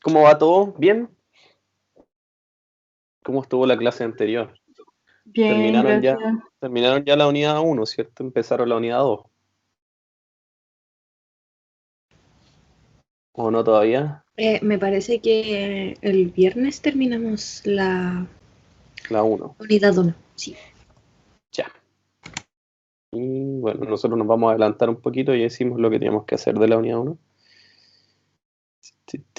¿Cómo va todo? ¿Bien? ¿Cómo estuvo la clase anterior? Bien, Terminaron ya, gracias. terminaron ya la unidad uno, ¿cierto? Empezaron la unidad 2. ¿O no todavía? Me parece que el viernes terminamos la La uno. unidad uno. Sí. Ya. Y bueno, nosotros nos vamos a adelantar un poquito y hicimos lo que teníamos que hacer de la unidad uno.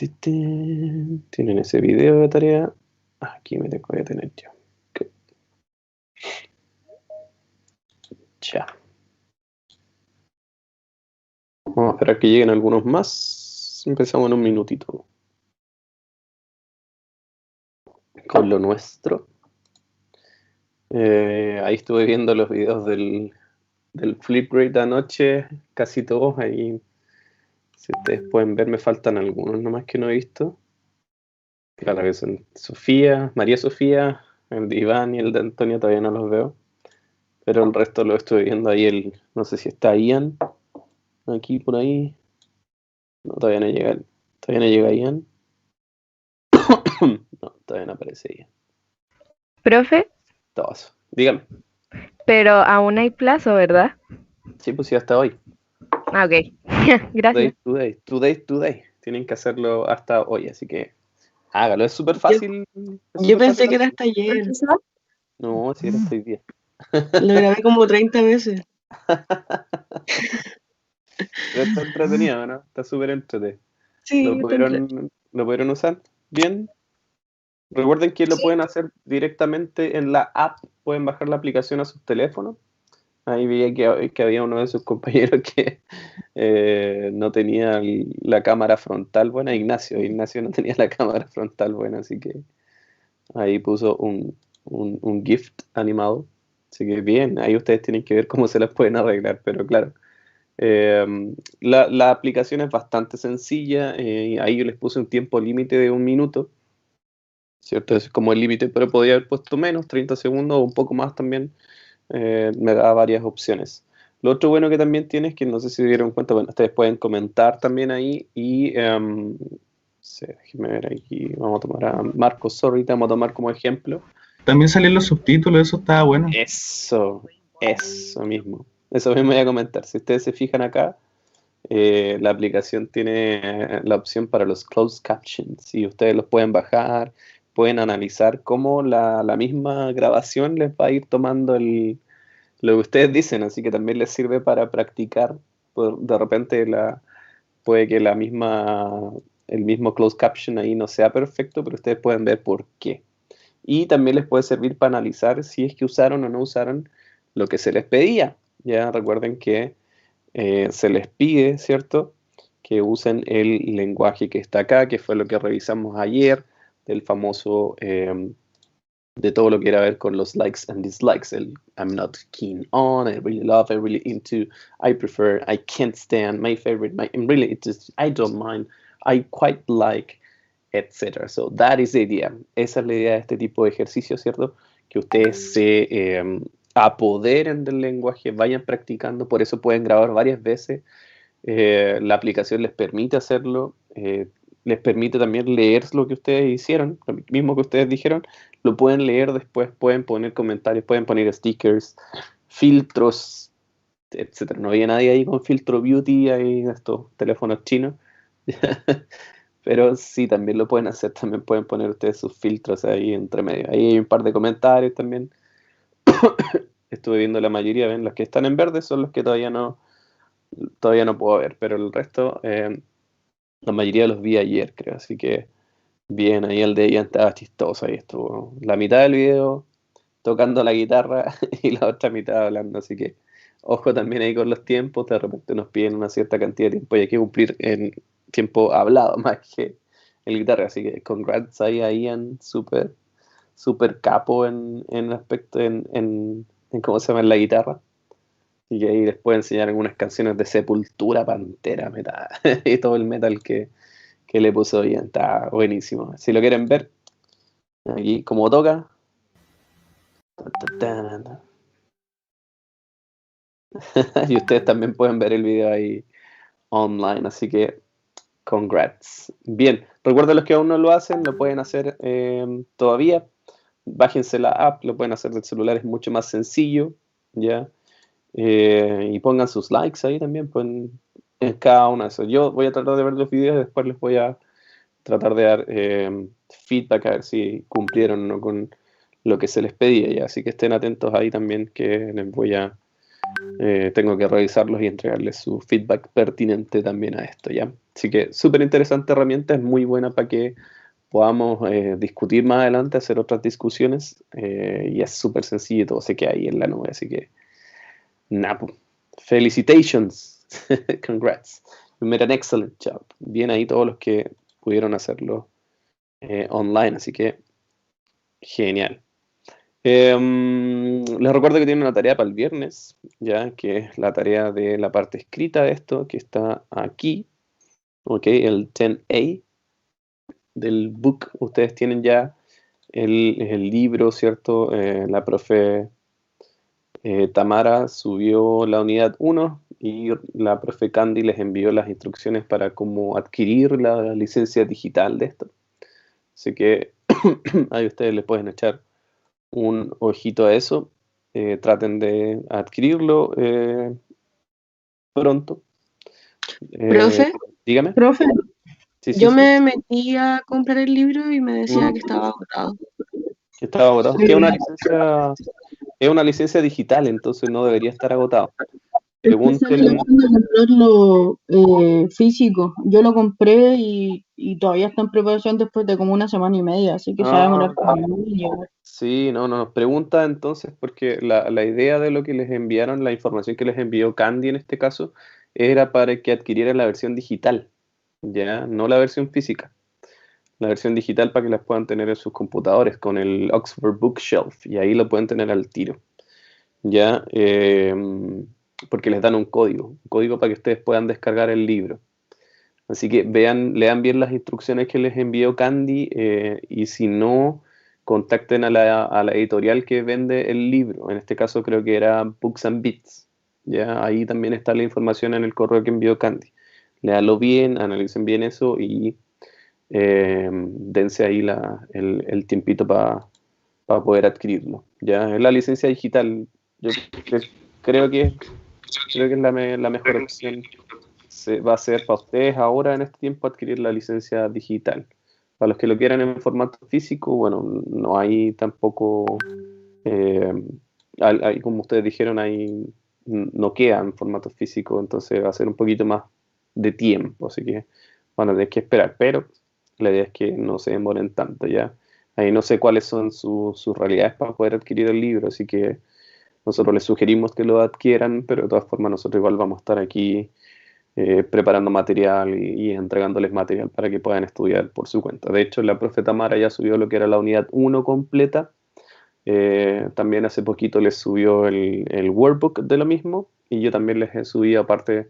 Tienen ese video de tarea. Aquí me tengo que tener yo. Ok. Ya. Vamos a esperar que lleguen algunos más. Empezamos en un minutito con lo nuestro. Ahí estuve viendo los videos del flip rate anoche, casi todos. Ahí, si ustedes pueden ver, me faltan algunos nomás que no he visto. Claro que son Sofía, María Sofía, el de Iván y el de Antonio todavía no los veo. Pero el resto lo estoy viendo ahí. No sé si está Ian, aquí por ahí. No, todavía no llega Ian. No, todavía no aparece Ian. Profe, Todos. Dígame. pero aún hay plazo, ¿verdad? Sí, pues sí, hasta hoy. Ah, ok. Gracias. Today. Tienen que hacerlo hasta hoy, así que hágalo. Es súper Yo, fácil. Es yo súper fácil pensé que era hacerlo. hasta ayer. ¿Profesor? No, si era hasta hoy día. Lo grabé como 30 veces. Pero está entretenido, ¿no? Está súper entretenido. Sí, está entre... Lo pudieron usar bien? Recuerden que lo Sí. pueden hacer directamente en la app. Pueden bajar la aplicación a sus teléfonos. Ahí vi que había uno de sus compañeros que no tenía la cámara frontal buena. Ignacio no tenía la cámara frontal buena, así que ahí puso un gift animado. Así que bien, ahí ustedes tienen que ver cómo se las pueden arreglar, pero claro. Eh, la aplicación es bastante sencilla. Ahí yo les puse un tiempo límite de 1 minuto, ¿cierto? Es como el límite, pero podía haber puesto menos, 30 segundos o un poco más también. Me da varias opciones. Lo otro bueno que también tiene es que no sé si se dieron cuenta, bueno, ustedes pueden comentar también ahí y sí, déjenme ver aquí, vamos a tomar a Marcos Sorrita, vamos a tomar como ejemplo. También salían los subtítulos, eso estaba bueno. Eso, eso mismo. Eso mismo voy a comentar. Si ustedes se fijan acá, la aplicación tiene la opción para los closed captions y ustedes los pueden bajar, pueden analizar cómo la misma grabación les va a ir tomando lo que ustedes dicen, así que también les sirve para practicar. De repente puede que el mismo closed caption ahí no sea perfecto, pero ustedes pueden ver por qué. Y también les puede servir para analizar si es que usaron o no usaron lo que se les pedía. Ya recuerden que se les pide, ¿cierto? Que usen el lenguaje que está acá, que fue lo que revisamos ayer, del famoso, de todo lo que era ver con los likes and dislikes, el I'm not keen on, I really love, I really into, I prefer, I can't stand, my favorite, I'm really interested, I don't mind, I quite like, etc. So that is the idea. Esa es la idea de este tipo de ejercicio, ¿cierto? Que ustedes se apoderen del lenguaje, vayan practicando, por eso pueden grabar varias veces. La aplicación les permite hacerlo, les permite también leer lo que ustedes hicieron, lo mismo que ustedes dijeron, lo pueden leer después, pueden poner comentarios, pueden poner stickers, filtros, etcétera. No había nadie ahí con filtro beauty ahí en estos teléfonos chinos. Pero sí, también lo pueden hacer, también pueden poner ustedes sus filtros ahí entre medio. Ahí hay un par de comentarios también. Estuve viendo la mayoría, ven, los que están en verde son los que todavía no puedo ver, pero el resto, la mayoría los vi ayer, creo. Así que bien, ahí el de ella estaba chistoso, ahí estuvo la mitad del video tocando la guitarra y la otra mitad hablando, así que ojo también ahí con los tiempos, de repente nos piden una cierta cantidad de tiempo y hay que cumplir en tiempo hablado más que el guitarra, así que congrats ahí a Ian, súper súper capo en aspecto en cómo se llama en la guitarra. Y que ahí les puedo enseñar algunas canciones de Sepultura, Pantera, metal, y todo el metal que le puso Ian, está buenísimo. Si lo quieren ver, aquí como toca. Y ustedes también pueden ver el video ahí online, así que Congrats. Bien, recuerden los que aún no lo hacen, lo pueden hacer todavía. Bájense la app, lo pueden hacer del celular, es mucho más sencillo, ¿ya? Y pongan sus likes ahí también, en cada uno de esos. Yo voy a tratar de ver los videos y después les voy a tratar de dar feedback a ver si cumplieron o no con lo que se les pedía, ¿ya? Así que estén atentos ahí también, que les voy a tengo que revisarlos y entregarles su feedback pertinente también a esto, ¿ya? Así que súper interesante herramienta, es muy buena para que podamos discutir más adelante, hacer otras discusiones, y es súper sencillo, todo se queda ahí en la nube, así que nada, felicitations, congrats, you made an excellent job, bien ahí todos los que pudieron hacerlo online, así que genial. Les recuerdo que tienen una tarea para el viernes, ya que es la tarea de la parte escrita de esto, que está aquí, ok, el 10A del book. Ustedes tienen ya el libro, ¿cierto? La profe Tamara subió la unidad 1 y la profe Candy les envió las instrucciones para cómo adquirir la licencia digital de esto. Así que ahí ustedes le pueden echar un ojito a eso. Traten de adquirirlo pronto. Profe, Dígame. profe, Sí, yo sí. me metí a comprar el libro y me decía que estaba agotado. Estaba agotado. Es una licencia digital, entonces no debería estar agotado. Es que salía Pregunten. opción de comprarlo físico. Yo lo compré y todavía está en preparación después de como una semana y media, así que se va a demorar como un año. Sí, no, nos pregunta entonces, porque la idea de lo que les enviaron, la información que les envió Candy en este caso, era para que adquirieran la versión digital, ya, no la versión física. La versión digital para que las puedan tener en sus computadores con el Oxford Bookshelf, y ahí lo pueden tener al tiro, ya, porque les dan un código para que ustedes puedan descargar el libro. Así que lean bien las instrucciones que les envió Candy, y si no, contacten a la editorial que vende el libro. En este caso creo que era Books and Bits. ¿Ya? Ahí también está la información en el correo que envió Candy. Léalo bien, analicen bien eso y dense ahí el tiempito para poder adquirirlo. ¿Ya? Es la licencia digital. Yo creo que, creo que es la mejor opción va a ser para ustedes ahora en este tiempo adquirir la licencia digital. Para los que lo quieran en formato físico, bueno, no hay tampoco, eh, como ustedes dijeron, no queda en formato físico, entonces va a ser un poquito más de tiempo, así que bueno, hay que esperar, pero la idea es que no se demoren tanto, ¿ya? Ahí no sé cuáles son sus realidades para poder adquirir el libro, así que nosotros les sugerimos que lo adquieran, pero de todas formas nosotros igual vamos a estar aquí preparando material y entregándoles material para que puedan estudiar por su cuenta. De hecho, la profe Tamara ya subió lo que era la unidad 1 completa. También hace poquito les subió el workbook de lo mismo y yo también les he subido aparte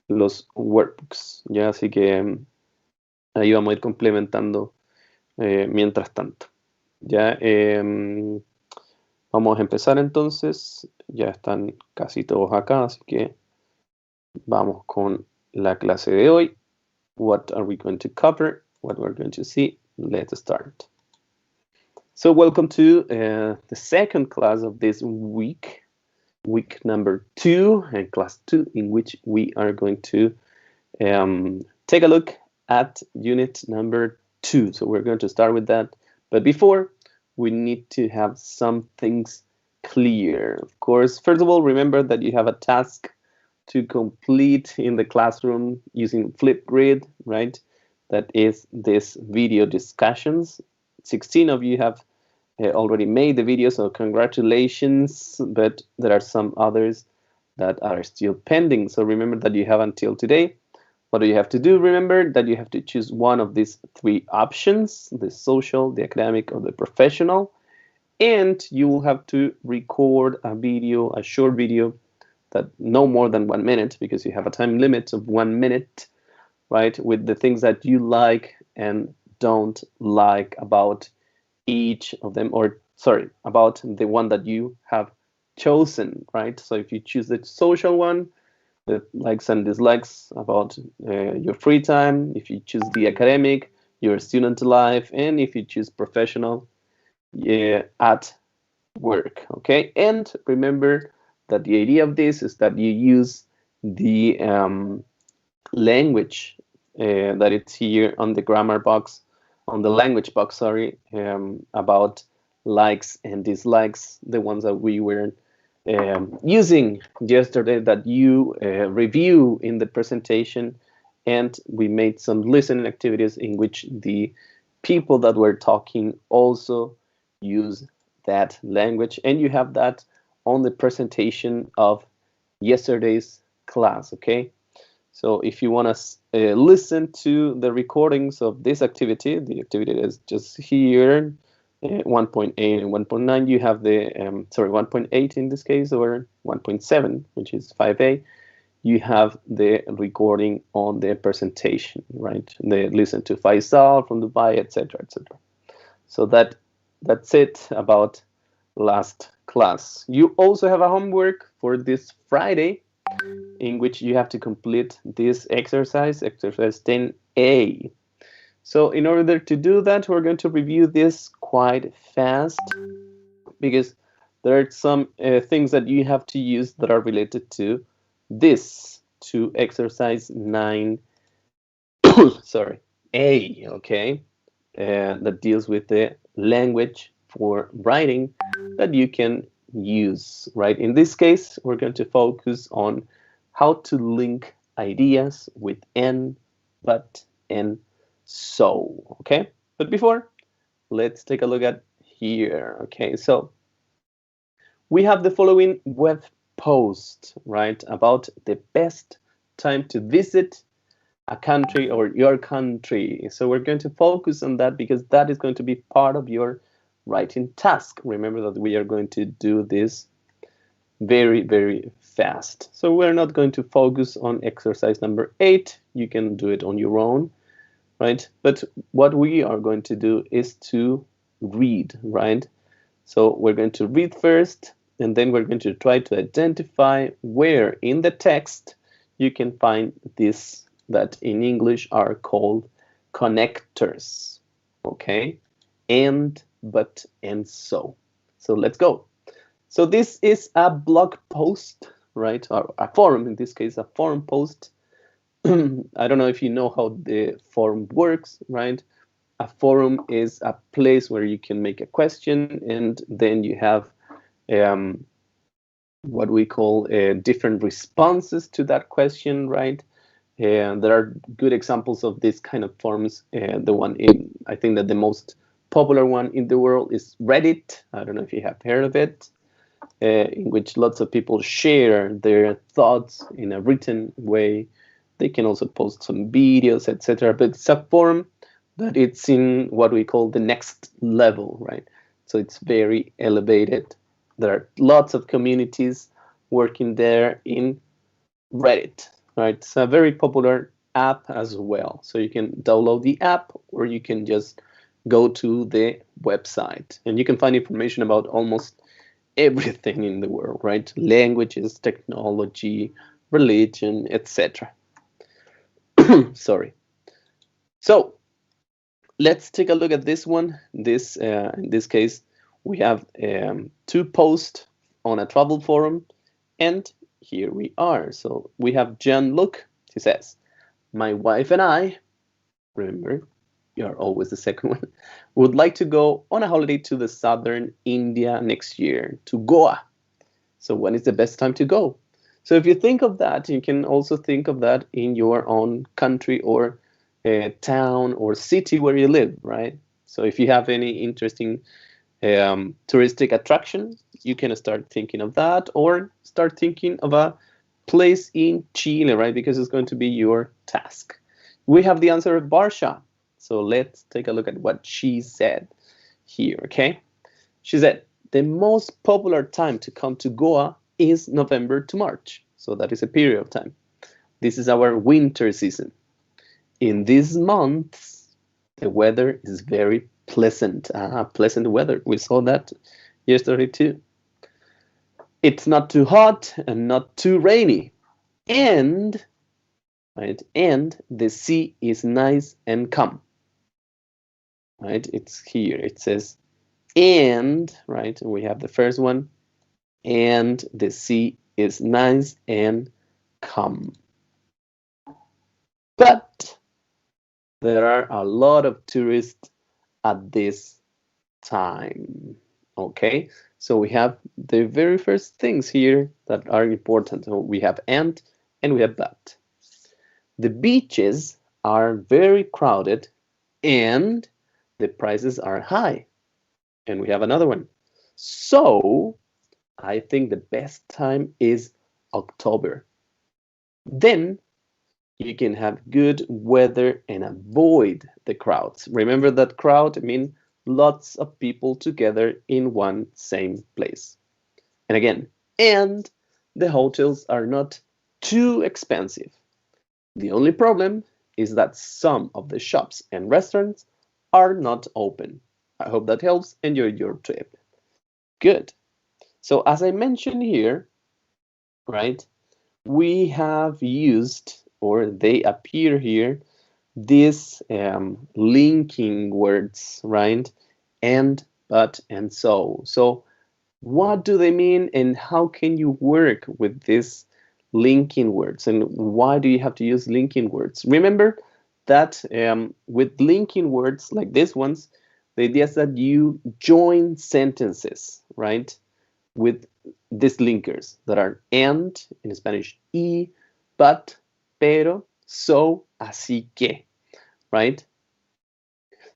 los workbooks. ¿Ya? Así que ahí vamos a ir complementando mientras tanto. ¿Ya? Vamos a empezar entonces. Ya están casi todos acá, así que vamos con la clase de hoy. What are we going to cover? What we're going to see? Let's start. So welcome to the second class of this week number 2, and class 2, in which we are going to take a look at unit number 2. So we're going to start with that. But before, we need to have some things clear. Of course, first of all, remember that you have a task to complete in the classroom using Flipgrid, right? That is this video discussions. 16 of you have already made the video, so congratulations, but there are some others that are still pending. So remember that you have until today. What do you have to do? Remember that you have to choose one of these 3 options, the social, the academic, or the professional, and you will have to record a video, a short video, that no more than 1 minute, because you have a time limit of 1 minute, right? With the things that you like and don't like about each of them, or sorry, about the one that you have chosen, right? So if you choose the social one, the likes and dislikes about your free time, if you choose the academic, your student life, and if you choose professional at work. Okay, and remember that the idea of this is that you use the language that it's here on the grammar box, on the language box, sorry, about likes and dislikes, the ones that we were using yesterday, that you review in the presentation. And we made some listening activities in which the people that were talking also use that language, and you have that on the presentation of yesterday's class. Okay, so if you want to listen to the recordings of this activity, the activity is just here, 1.8 and 1.9. You have the 1.8 in this case, or 1.7, which is 5A. You have the recording on the presentation, right? They listen to Faisal from Dubai, etc., etc. So that's it about last class. You also have a homework for this Friday, in which you have to complete this exercise 10A. So in order to do that, we're going to review this quite fast, because there are some things that you have to use that are related to this, to exercise 9 sorry, A, okay, that deals with the language for writing that you can use, right? In this case, we're going to focus on how to link ideas with and, but, and so, okay? But before, let's take a look at here, okay? So we have the following web post, right, about the best time to visit a country or your country. So we're going to focus on that because that is going to be part of your writing task. Remember that we are going to do this very, very fast. So we're not going to focus on exercise number 8. You can do it on your own, right? But what we are going to do is to read, right? So we're going to read first, and then we're going to try to identify where in the text you can find this that in English are called connectors, okay? And, but, and so. So let's go. So this is a blog post, right? Or a forum, in this case, a forum post. I don't know if you know how the forum works, right? A forum is a place where you can make a question, and then you have what we call different responses to that question, right? And there are good examples of this kind of forums. The one I think that the most popular one in the world is Reddit. I don't know if you have heard of it, in which lots of people share their thoughts in a written way. They can also post some videos, etc. But it's a forum that it's in what we call the next level, right? So it's very elevated. There are lots of communities working there in Reddit. Right, it's a very popular app as well. So you can download the app, or you can just go to the website, and you can find information about almost everything in the world, right? Languages, technology, religion, etc. Sorry. So let's take a look at this one. This in this case, we have 2 posts on a travel forum, and here we are. So we have John Luke. He says, my wife and I, remember, you're always the second one, would like to go on a holiday to the southern India next year, to Goa. So when is the best time to go? So if you think of that, you can also think of that in your own country or town or city where you live, right? So if you have any interesting touristic attraction, you can start thinking of that, or start thinking of a place in Chile, right? Because it's going to be your task. We have the answer of Barsha. So let's take a look at what she said here, okay? She said, the most popular time to come to Goa is November to March. So that is a period of time. This is our winter season. In these months, the weather is very pleasant. Pleasant weather. We saw that yesterday too. It's not too hot and not too rainy. and, right, and the sea is nice and calm. Right, it's here. It says, and, right, we have the first one, and the sea is nice and calm. But there are a lot of tourists at this time. Okay, so we have the very first things here that are important. So we have and we have but. The beaches are very crowded and the prices are high. And we have another one. So I think the best time is October. Then you can have good weather and avoid the crowds. Remember that crowd means lots of people together in one same place. And again, and the hotels are not too expensive. The only problem is that some of the shops and restaurants are not open. I hope that helps. Enjoy your trip. Good. So as I mentioned here, right, we have used, or they appear here, these linking words, right? And, but, and so. So what do they mean and how can you work with these linking words? And why do you have to use linking words? Remember that with linking words like these ones, the idea is that you join sentences, right? With these linkers that are and, in Spanish, y, but, pero, so, así que, right?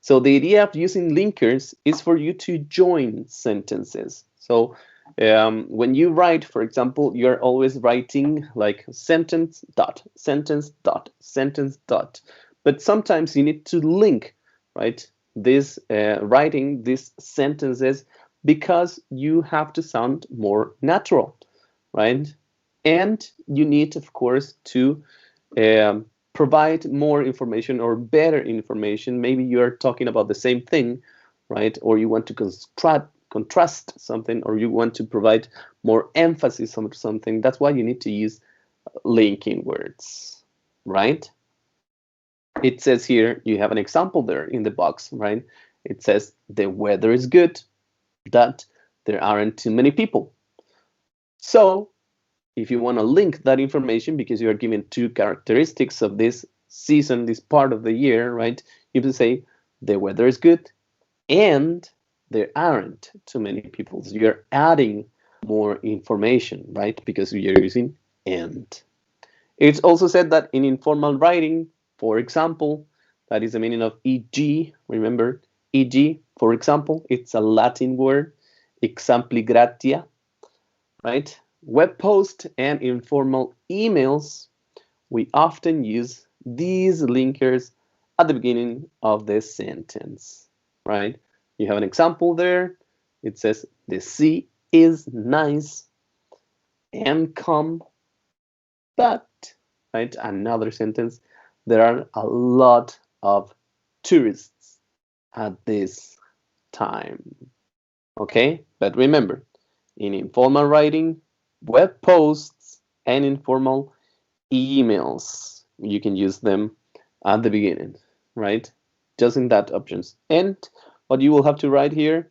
So the idea of using linkers is for you to join sentences. So when you write, for example, you're always writing like sentence dot, sentence dot, sentence dot. But sometimes you need to link, right, this writing these sentences because you have to sound more natural, right? And you need, of course, to provide more information or better information. Maybe you're talking about the same thing, right? Or you want to contrast something, or you want to provide more emphasis on something. That's why you need to use linking words, right? It says here, you have an example there in the box, right? It says the weather is good, that there aren't too many people. So if you want to link that information because you are given two characteristics of this season, this part of the year, right? You can say the weather is good and there aren't too many people. So you're adding more information, right? Because you're using and. It's also said that in informal writing, for example, that is the meaning of e.g. Remember, e.g., for example, it's a Latin word, exempli gratia, right? Web posts and informal emails, we often use these linkers at the beginning of the sentence, right? You have an example there. It says, the sea is nice and calm, but, right, another sentence, there are a lot of tourists at this time, okay? But remember, in informal writing, web posts, and informal emails, you can use them at the beginning, right? Just in that options. And what you will have to write here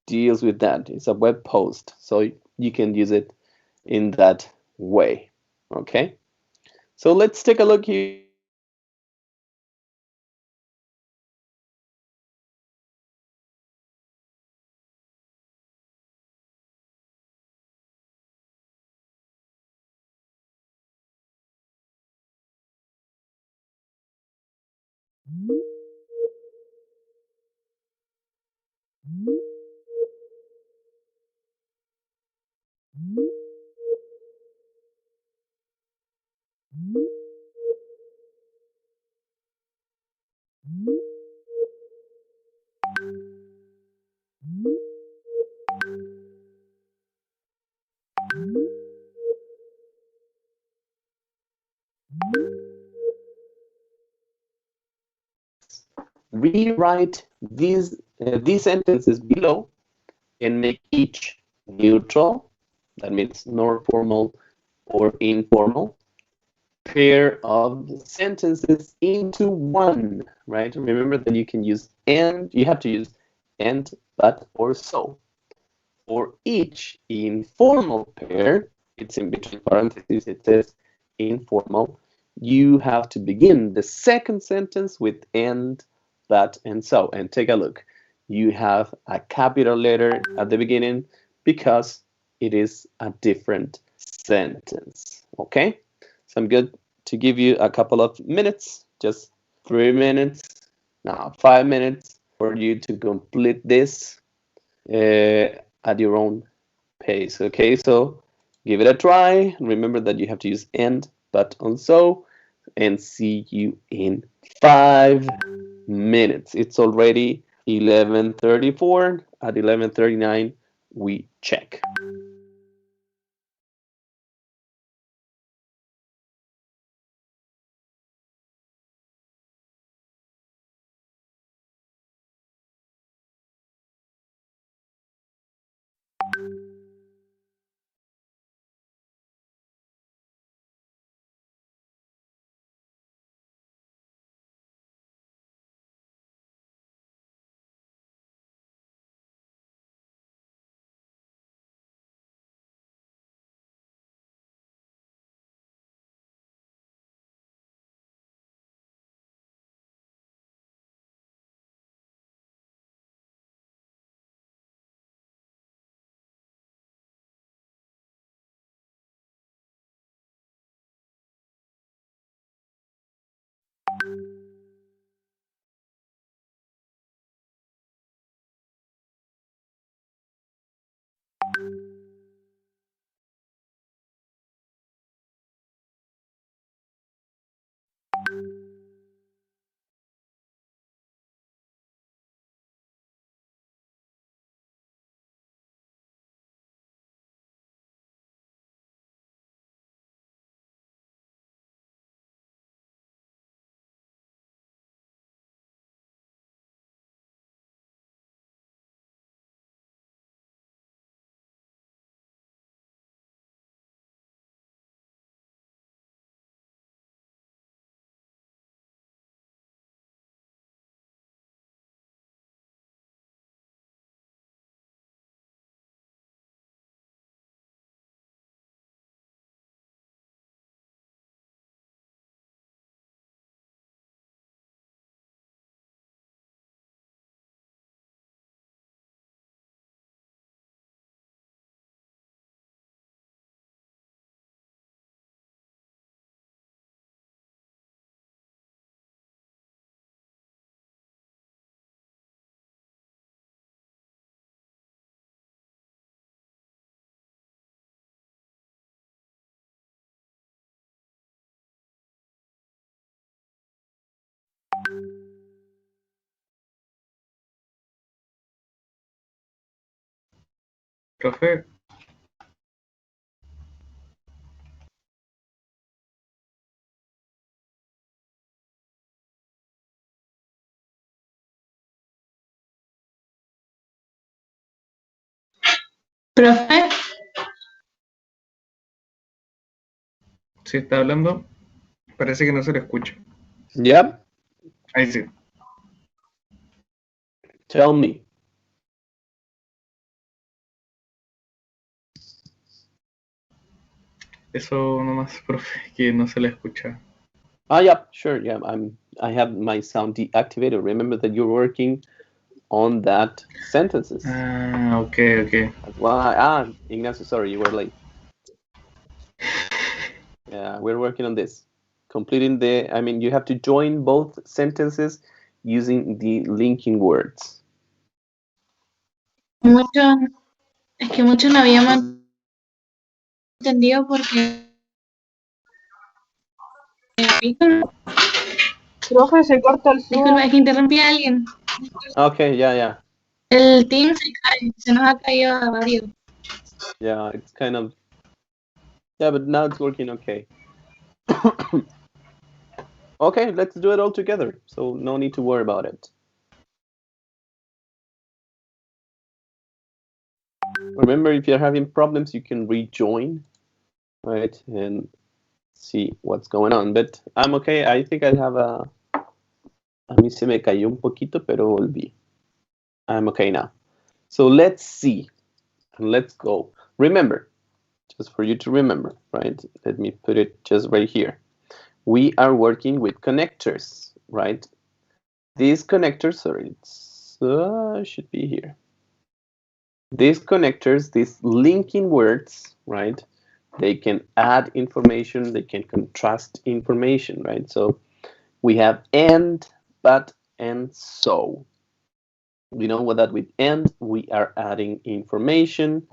deals with that. It's a web post, so you can use it in that way, okay? So let's take a look here. Rewrite these sentences below and make each neutral, that means nor formal or informal, pair of sentences into one, right? Remember that you can use and, you have to use and, but, or so. For each informal pair, it's in between parentheses, it says informal, you have to begin the second sentence with and, but, and so. And take a look. You have a capital letter at the beginning because it is a different sentence. Okay? So I'm good to give you a couple of minutes, just 3 minutes, now 5 minutes for you to complete this at your own pace. Okay, so give it a try. Remember that you have to use and, but, and so, and see you in 5 minutes. It's already 11:34. At 11:39, we check. Profe, Profe, si está hablando, parece que no se le escucha. Yep, Ahí sí. tell me. Eso nomás, profe, que no se le escucha. Yep, sure. Yeah, I have my sound deactivated. Remember that you're working on that sentences. Ah, ok, ok. Well, Ignacio, sorry, you were late. Yeah, we're working on this. Completing you have to join both sentences using the linking words. Es que muchos no habíamos entendido porque profe, se corta el Zoom. Disculpa, es que interrumpí a alguien. Okay, yeah. El team se cae, se nos ha caído a varios. Yeah, it's kind of... Yeah, but now it's working okay. Okay, let's do it all together. So no need to worry about it. Remember, if you're having problems, you can rejoin, right? And see what's going on, but I'm okay. I think I have a mí se me cayó un poquito, pero volví. I'm okay now. So let's see, and let's go. Remember, just for you to remember, right? Let me put it just right here. We are working with connectors, right? These connectors, sorry, it's should be here. These connectors, these linking words, right? They can add information, they can contrast information, right? So we have and, but, and so. We know what that with and we are adding information.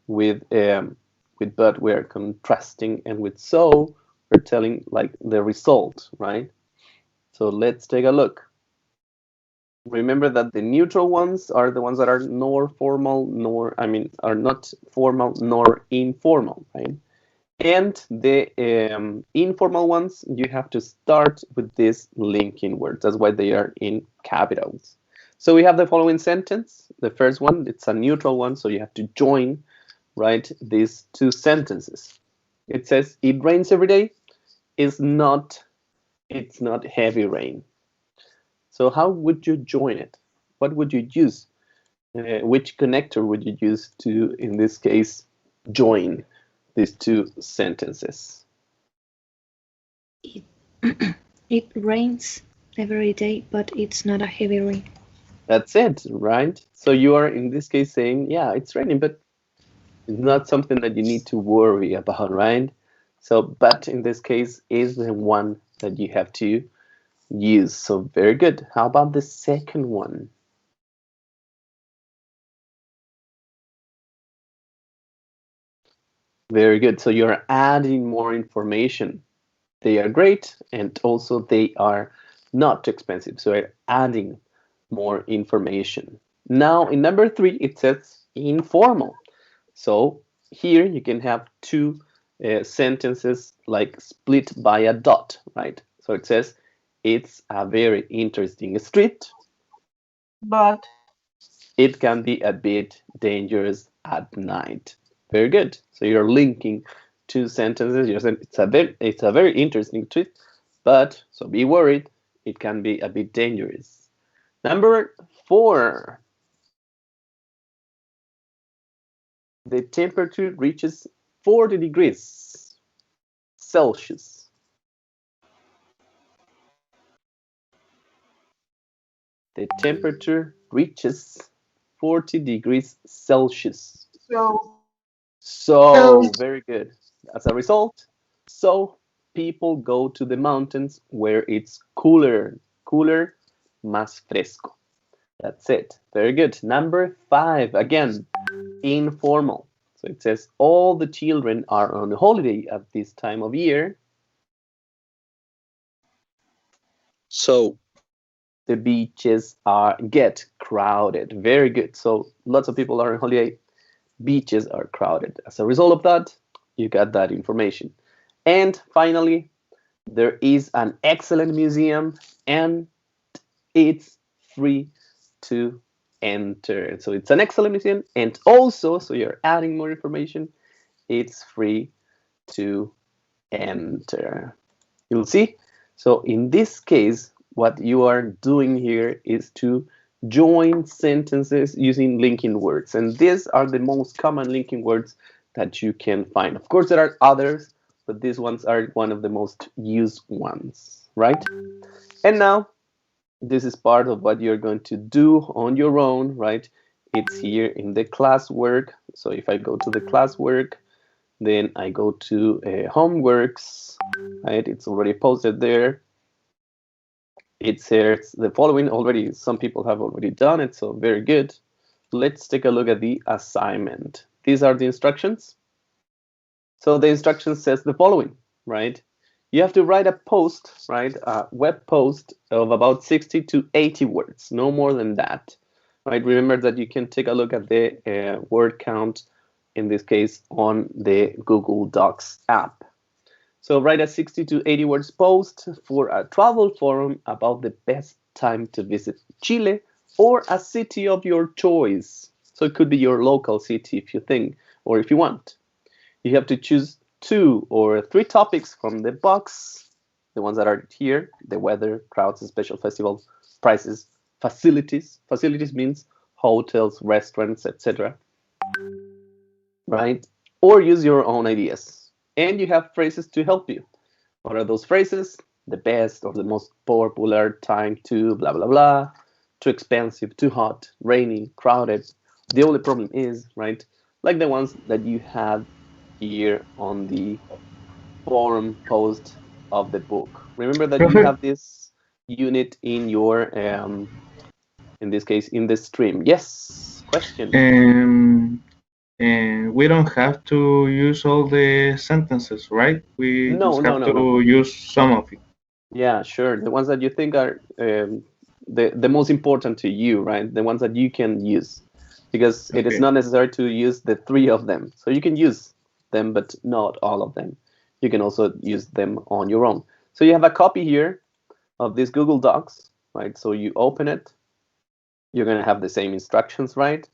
With but we're contrasting, and with so we're telling like the result, right? So let's take a look. Remember that the neutral ones are the ones that are nor formal nor are not formal nor informal, right? And the informal ones, you have to start with these linking words. That's why they are in capitals. So we have the following sentence. The first one, it's a neutral one, so you have to join, right, these two sentences. It says, it rains every day. It's not heavy rain. So how would you join it? What would you use? Which connector would you use to, in this case, join these two sentences? It rains every day, but it's not a heavy rain. That's it, right? So you are, in this case, saying, yeah, it's raining, but it's not something that you need to worry about, right? So, but in this case is the one that you have to use. So very good. How about the second one? Very good. So you're adding more information. They are great, and also they are not expensive. So you're adding more information. Now in number 3, it says informal. So here you can have two sentences like split by a dot, right? So it says, it's a very interesting street, But it can be a bit dangerous at night. Very good. So you're linking two sentences. You're saying it's a very interesting street, but so be worried, it can be a bit dangerous. Number 4. The temperature reaches 40 degrees Celsius. The temperature reaches 40 degrees Celsius. So very good. As a result, so people go to the mountains where it's cooler, más fresco. That's it. Very good. Number 5, again, informal. So it says all the children are on holiday at this time of year. So the beaches get crowded. Very good. So lots of people are on holiday. Beaches are crowded. As a result of that, you got that information. And finally, there is an excellent museum and it's free to enter. So it's an excellent museum, and also, so you're adding more information, it's free to enter. You'll see. So in this case, what you are doing here is to join sentences using linking words. And these are the most common linking words that you can find. Of course, there are others, but these ones are one of the most used ones, right? And now, this is part of what you're going to do on your own, right? It's here in the classwork. So if I go to the classwork, then I go to homeworks, right? It's already posted there. It says the following already. Some people have already done it, so very good. Let's take a look at the assignment. These are the instructions. So the instruction says the following, right? You have to write a post, right? A web post of about 60 to 80 words, no more than that, right? Remember that you can take a look at the word count, in this case, on the Google Docs app. So write a 60 to 80 words post for a travel forum about the best time to visit Chile or a city of your choice. So it could be your local city if you think, or if you want. You have to choose 2 or 3 topics from the box, the ones that are here, the weather, crowds, special festivals, prices, facilities. Facilities means hotels, restaurants, etc. Right? Or use your own ideas. And you have phrases to help you. What are those phrases? The best or the most popular, time to, blah, blah, blah. Too expensive, too hot, rainy, crowded. The only problem is, right, like the ones that you have here on the forum post of the book. Remember that you have this unit in your, in this case, in the stream. Yes, question. And we don't have to use all the sentences, right? We just have to use some of it. Yeah, sure. The ones that you think are the most important to you, right? The ones that you can use, because it is not necessary to use the 3 of them. So you can use them, but not all of them. You can also use them on your own. So you have a copy here of this Google Docs, right? So you open it. You're going to have the same instructions, right?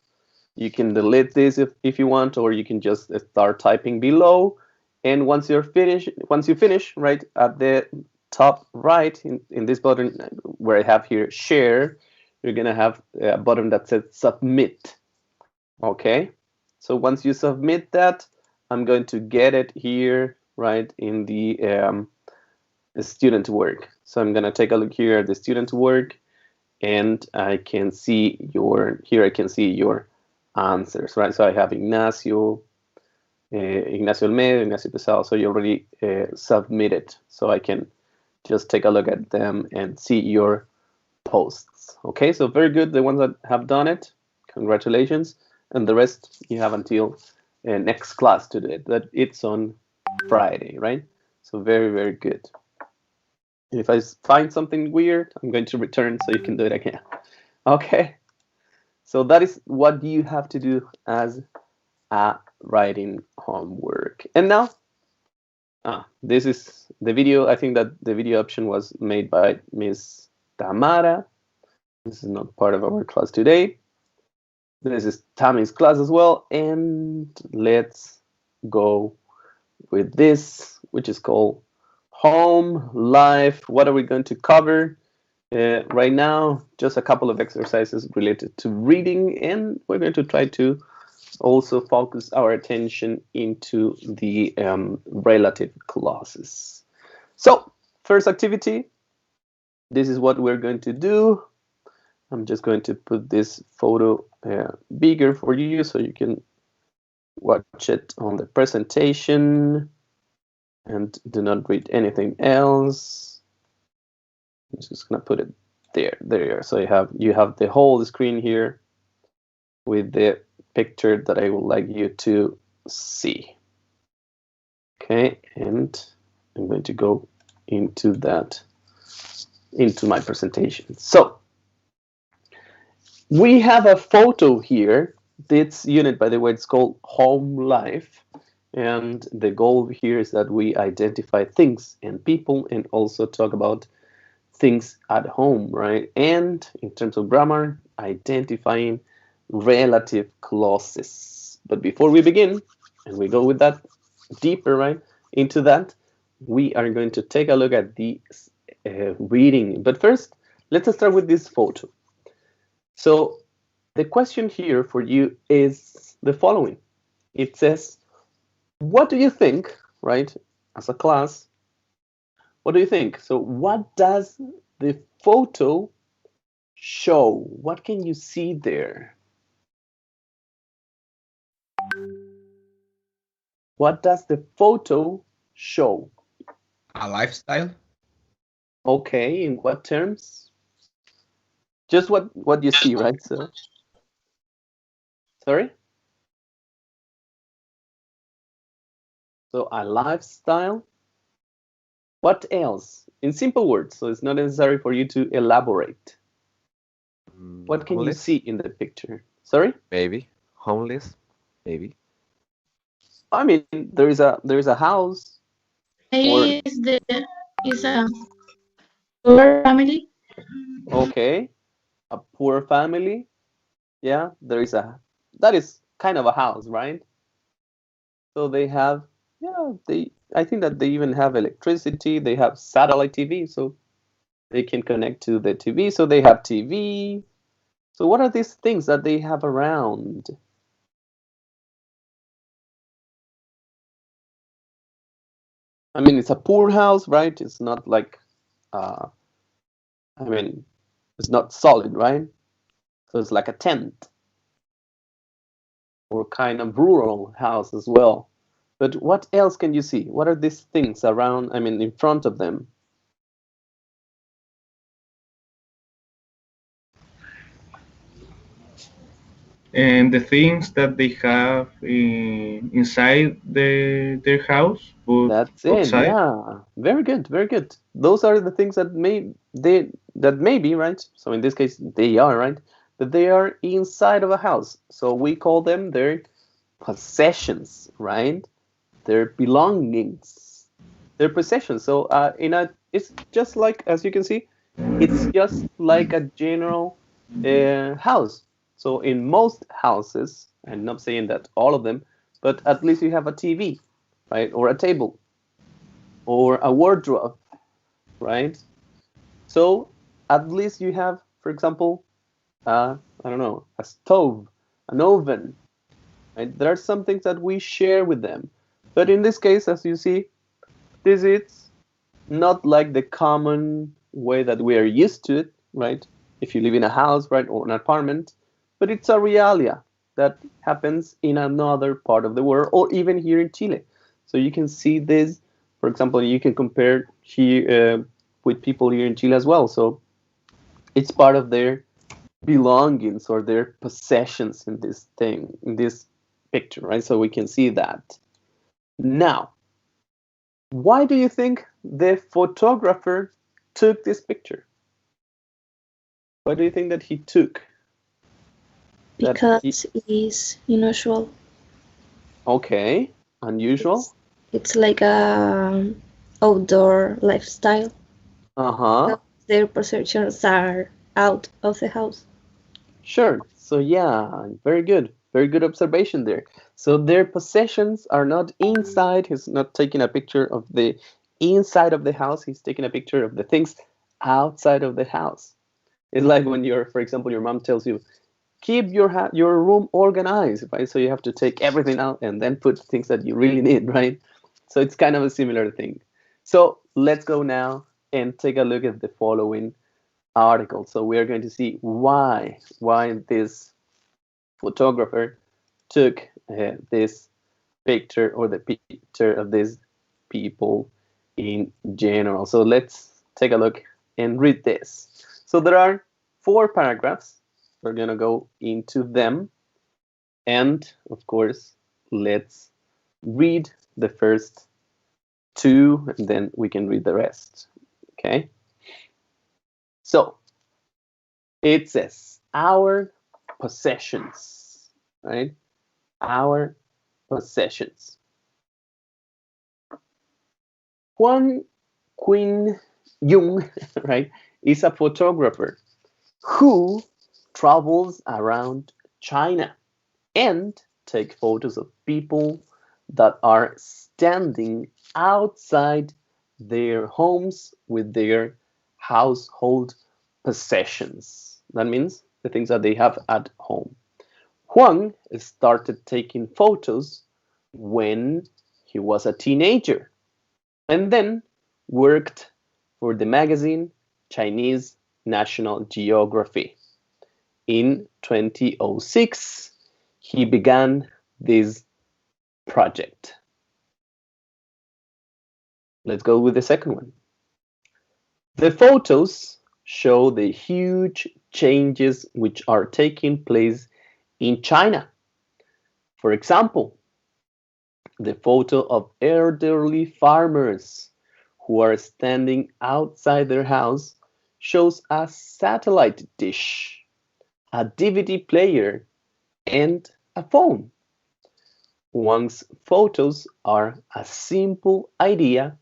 You can delete this if you want, or you can just start typing below. And once you finish, right, at the top right in this button where I have here share, you're going to have a button that says submit. Okay, so once you submit that, I'm going to get it here, right, in the student work. So I'm going to take a look here at the student work, and I can see I can see your answers, right? So I have Ignacio Olmedo, Ignacio Pesado, so you already submitted. So I can just take a look at them and see your posts. Okay, so very good, the ones that have done it, congratulations. And the rest, you have until next class to do it. That it's on Friday, right? So very, very good. If I find something weird, I'm going to return so you can do it again. Okay. So that is what you have to do as a writing homework. And now, this is the video. I think that the video option was made by Miss Tamara. This is not part of our class today. This is Tammy's class as well. And let's go with this, which is called Home Life. What are we going to cover right now? Just a couple of exercises related to reading, and we're going to try to also focus our attention into the relative clauses. So, first activity, this is what we're going to do. I'm just going to put this photo bigger for you so you can watch it on the presentation and do not read anything else. I'm just gonna put it there. There you are. So you have the whole screen here with the picture that I would like you to see. Okay, and I'm going to go into my presentation. So we have a photo here. This unit, by the way, it's called Home Life. And the goal here is that we identify things and people and also talk about things at home, right? And in terms of grammar, identifying relative clauses. But before we begin, and we go with that deeper, right, into that, we are going to take a look at the reading. But first, let's start with this photo. So the question here for you is the following. It says, what do you think, right, as a class, what do you think? So what does the photo show? What can you see there? What does the photo show? A lifestyle. Okay, in what terms? Just what you see, right? So, sorry? So a lifestyle. What else? In simple words, so it's not necessary for you to elaborate. What can you see in the picture? Sorry? Maybe. Homeless? Maybe. I mean, there is a house. Is a poor family. Okay. A poor family. Yeah, that is kind of a house, right? So they have Yeah, I think that they even have electricity. They have satellite TV, so they can connect to the TV. So they have TV. So what are these things that they have around? I mean, it's a poor house, right? It's not like, I mean, it's not solid, right? So it's like a tent or kind of rural house as well. But what else can you see? What are these things around, I mean, in front of them? And the things that they have inside their house, but That's it. outside. Yeah, very good, very good. Those are the things that may be right. So in this case, they are right, but they are inside of a house. So we call them their possessions, right? Their belongings, their possessions. So it's just like, as you can see, it's just like a general house. So in most houses, I'm not saying that all of them, but at least you have a TV, right, or a table, or a wardrobe, right? So at least you have, for example, I don't know, a stove, an oven, right? There are some things that we share with them. But in this case, as you see, this is not like the common way that we are used to it, right? If you live in a house, right, or an apartment, but it's a realia that happens in another part of the world, or even here in Chile. So you can see this, for example, you can compare here with people here in Chile as well. So it's part of their belongings or their possessions in this thing, in this picture, right? So we can see that. Now, why do you think the photographer took this picture? Why do you think that he took? Because it's unusual. Okay, unusual. It's like a outdoor lifestyle. Uh-huh. Their possessions are out of the house. Sure. So yeah, very good. Very good observation there. So their possessions are not inside. He's not taking a picture of the inside of the house. He's taking a picture of the things outside of the house. It's like when for example, your mom tells you, keep your room organized, right? So you have to take everything out and then put things that you really need, right? So it's kind of a similar thing. So let's go now and take a look at the following article. So we are going to see why this photographer took this picture, or the picture of these people in general. So let's take a look and read this. So there are 4 paragraphs. We're gonna go into them, and of course, let's read the first 2, and then we can read the rest. Okay. So it says our possessions, right? Our possessions. Juan Quinn Jung, right, is a photographer who travels around China and take photos of people that are standing outside their homes with their household possessions. That means the things that they have at home. Huang started taking photos when he was a teenager, and then worked for the magazine Chinese National Geography. In 2006, he began this project. Let's go with the second one. The photos show the huge changes which are taking place in China. For example, the photo of elderly farmers who are standing outside their house shows a satellite dish, a DVD player, and a phone. One's photos are a simple idea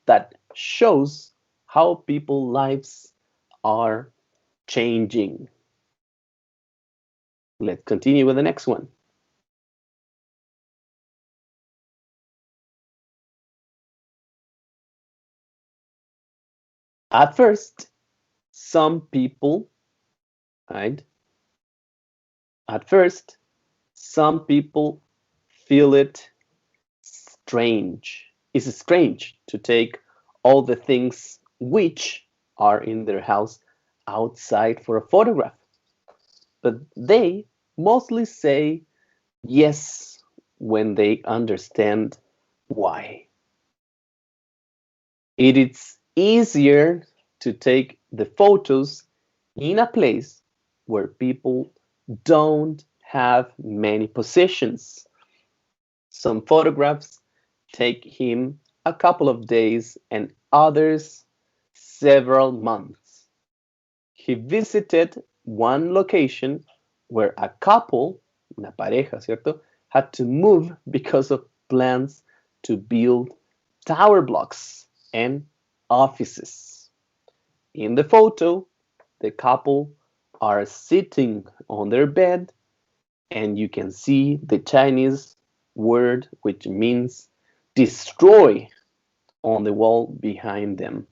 that shows how people's lives are changing. Let's continue with the next one. At first, some people, right? At first, some people feel it strange. It's strange to take all the things which are in their house outside for a photograph. But they mostly say yes when they understand why. It is easier to take the photos in a place where people don't have many possessions. Some photographs take him a couple of days and others several months. He visited one location where a couple, una pareja, ¿cierto?, had to move because of plans to build tower blocks and offices. In the photo, the couple are sitting on their bed and you can see the Chinese word which means destroy on the wall behind them.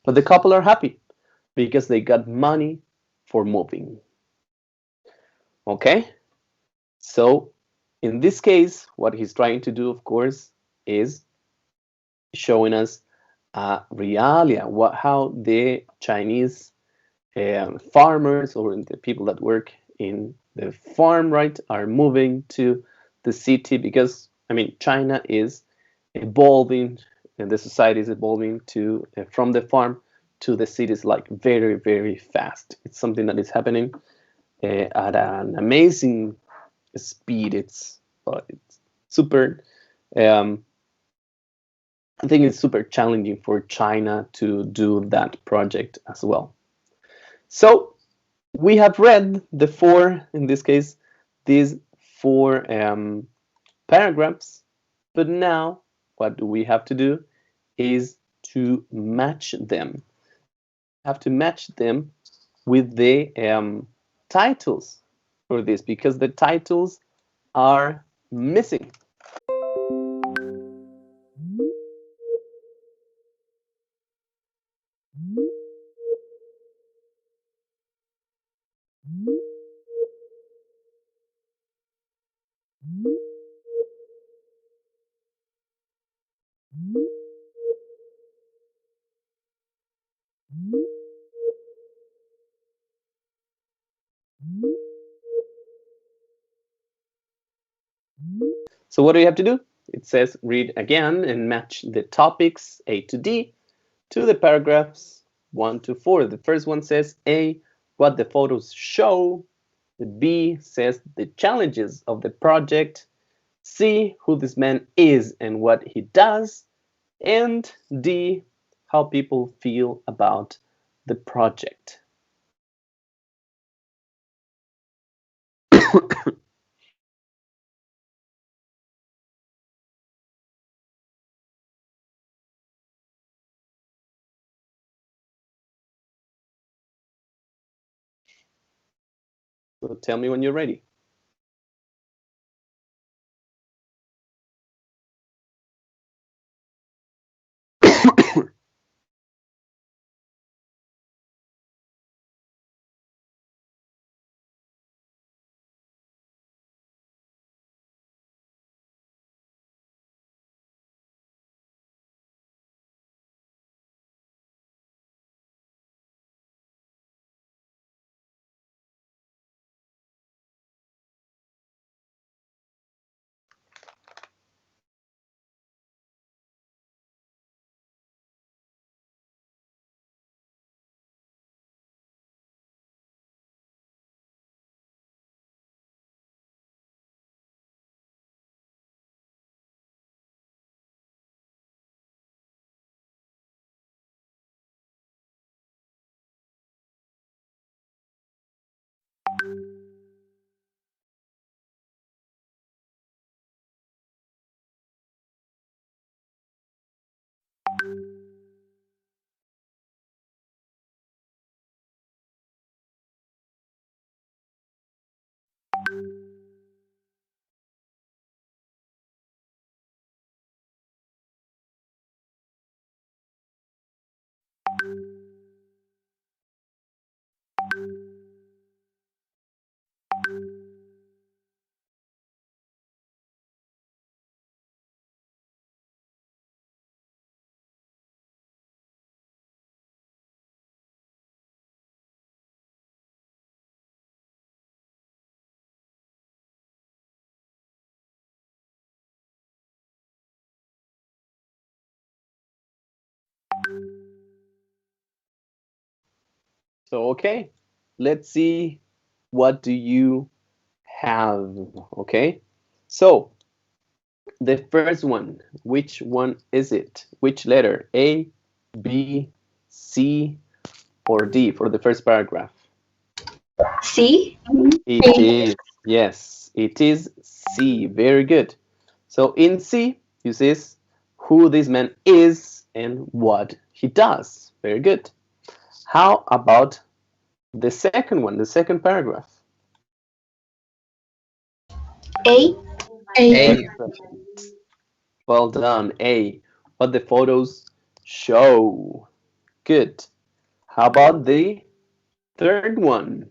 But the couple are happy because they got money for moving. Okay? So in this case, what he's trying to do, of course, is showing us realia, how the Chinese farmers or the people that work in the farm, right, are moving to the city because, I mean, China is evolving and the society is evolving to from the farm to the cities like very, very fast. It's something that is happening at an amazing speed. It's super. I think it's super challenging for China to do that project as well. So we have read the four, in this case, these four paragraphs, but now what we have to do is to match them. We have to match them with the titles for this because the titles are missing. So what do you have to do? It says read again and match the topics A to D to the paragraphs 1 to 4. The first one says A, what the photos show. The B says the challenges of the project. C, who this man is and what he does. And D, how people feel about the project. So tell me when you're ready. So, okay, let's see, what do you have? Okay, so the first one, which one is it? Which letter? A, B, C, or D for the first paragraph? C. It is, yes, it is C. Very good. So in C, you see who this man is and what he does. Very good. How about the second one, the second paragraph? A. A. Well done, A. What the photos show. Good. How about the third one?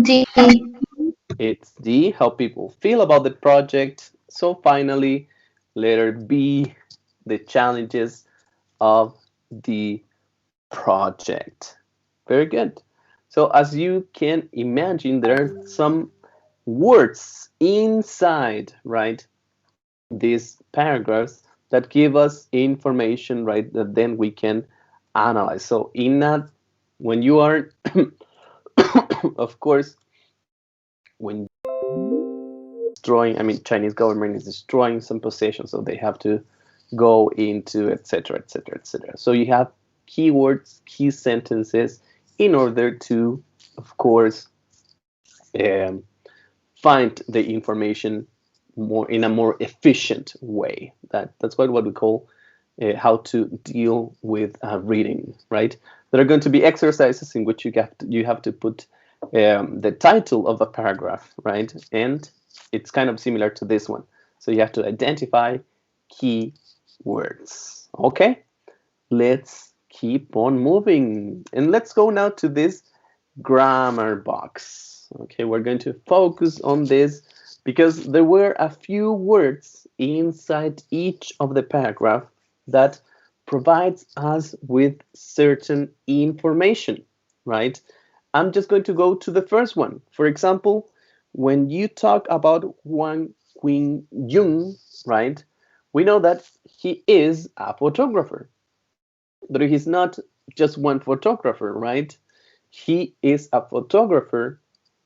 D. It's D, how people feel about the project. So finally, letter B, the challenges of the project. Very good. So as you can imagine, there are some words inside, right, these paragraphs that give us information, right, that then we can analyze. So in that, when you are, of course, when destroying, I mean, Chinese government is destroying some possessions, so they have to go into etc., etc., etc. So you have keywords, key sentences in order to, of course, find the information more in a more efficient way. That's what we call how to deal with reading, right? There are going to be exercises in which you have to put the title of a paragraph, right? And it's kind of similar to this one. So you have to identify key words. Okay, let's keep on moving. And let's go now to this grammar box. Okay, we're going to focus on this because there were a few words inside each of the paragraph that provides us with certain information, right? I'm just going to go to the first one. For example, when you talk about Wang Qingyun, right? We know that he is a photographer, but he's not just one photographer, right? He is a photographer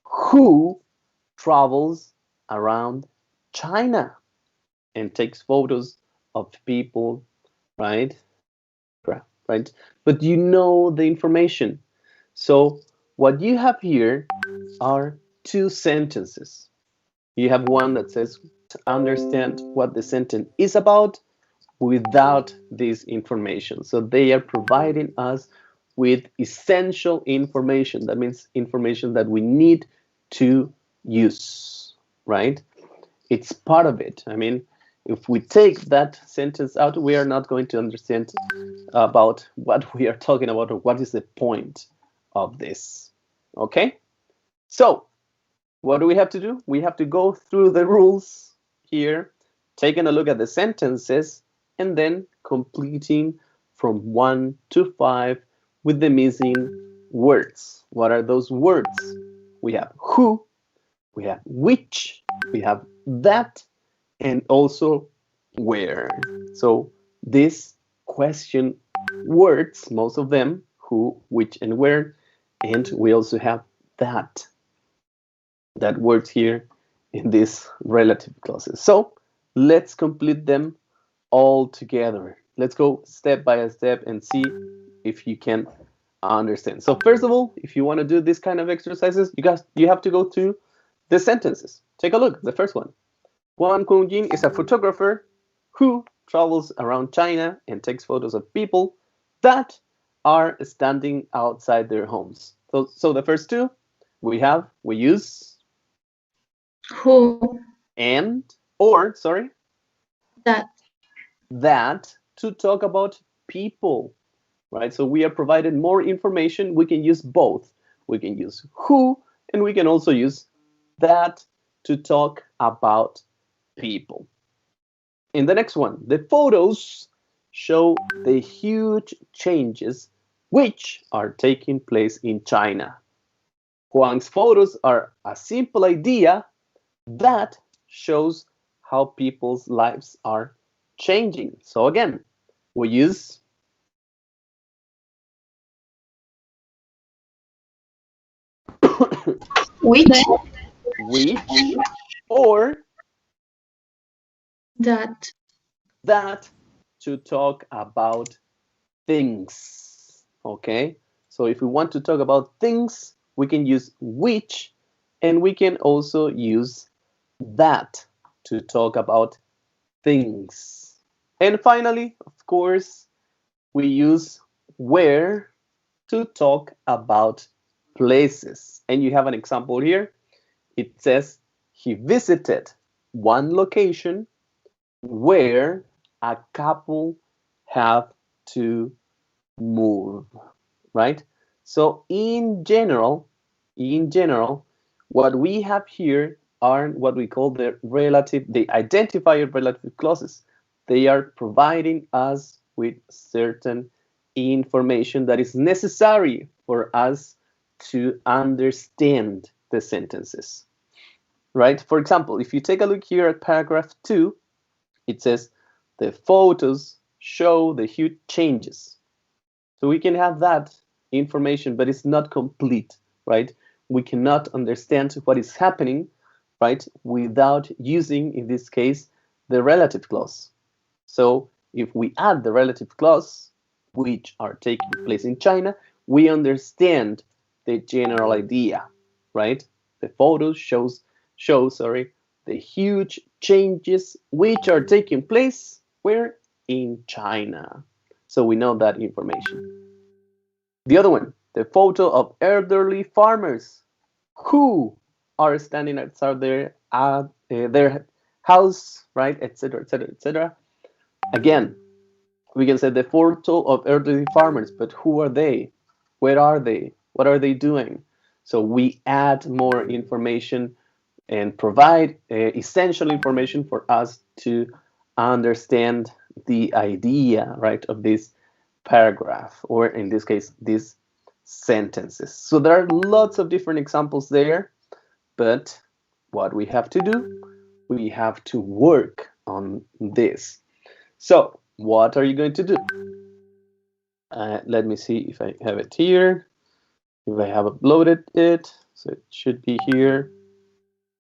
who travels around China and takes photos of people, right? Right? But you know the information. So what you have here are two sentences. You have one that says to understand what the sentence is about without this information. So they are providing us with essential information. That means information that we need to use, right? It's part of it. I mean, if we take that sentence out, we are not going to understand about what we are talking about or what is the point of this. Okay? So, what do we have to do? We have to go through the rules here, taking a look at the sentences, and then completing from 1 to 5 with the missing words. What are those words? We have who, we have which, we have that, and also where. So these question words, most of them, who, which, and where, and we also have that word here in these relative clauses. So let's complete them all together. Let's go step by step and see if you can understand. So first of all, if you want to do this kind of exercises, you have to go to the sentences. Take a look. The first one. Wang Qingyun is a photographer who travels around China and takes photos of people that are standing outside their homes. So the first two, we use Who. and or, sorry, That. to talk about people, right? So we are provided more information. We can use both. We can use who, and we can also use that to talk about people. In the next one, the photos show the huge changes which are taking place in China. Huang's photos are a simple idea that shows how people's lives are changing. So again, we use Which? Which or That. that to talk about things. Okay, so if we want to talk about things, we can use which, and we can also use that to talk about things. And finally, of course, we use where to talk about places. And you have an example here. It says he visited one location where a couple have to move, right? So in general, what we have here are what we call the identifier relative clauses. They are providing us with certain information that is necessary for us to understand the sentences, right? For example, if you take a look here at paragraph 2, it says the photos show the huge changes. So we can have that information, but it's not complete, right? We cannot understand what is happening, right, without using, in this case, the relative clause. So if we add the relative clause, which are taking place in China, we understand the general idea, right? The photos show the huge changes which are taking place where? In China. So we know that information. The other one, the photo of elderly farmers who are standing outside their house, right, etc., etc., etc. Again, we can say the photo of elderly farmers, but who are they? Where are they? What are they doing? So we add more information and provide essential information for us to understand the idea, right, of this paragraph, or in this case, these sentences. So there are lots of different examples there, but what we have to do, we have to work on this. So what are you going to do? Let me see if I have it here. If I have uploaded it, so it should be here.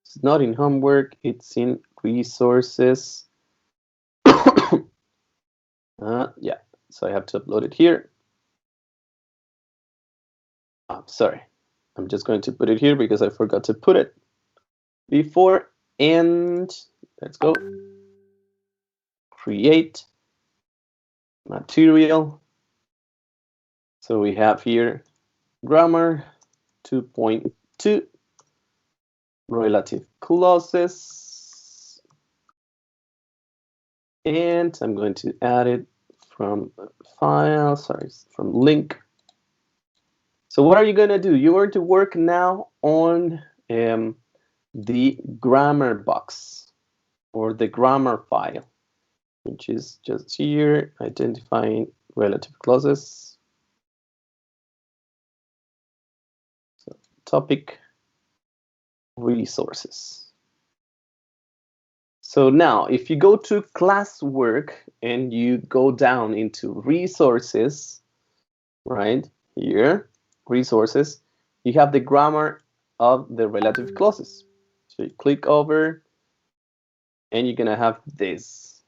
It's not in homework, it's in resources. Yeah, so I have to upload it here. Sorry, I'm just going to put it here because I forgot to put it before. And let's go. Create material. So we have here grammar 2.2, relative clauses. And I'm going to add it from file, from link. So what are you going to do? You're going to work now on the grammar box or the grammar file, which is just here, identifying relative clauses. So topic, resources. So now if you go to classwork and you go down into resources, right here, resources, you have the grammar of the relative clauses. So you click over and you're gonna have this.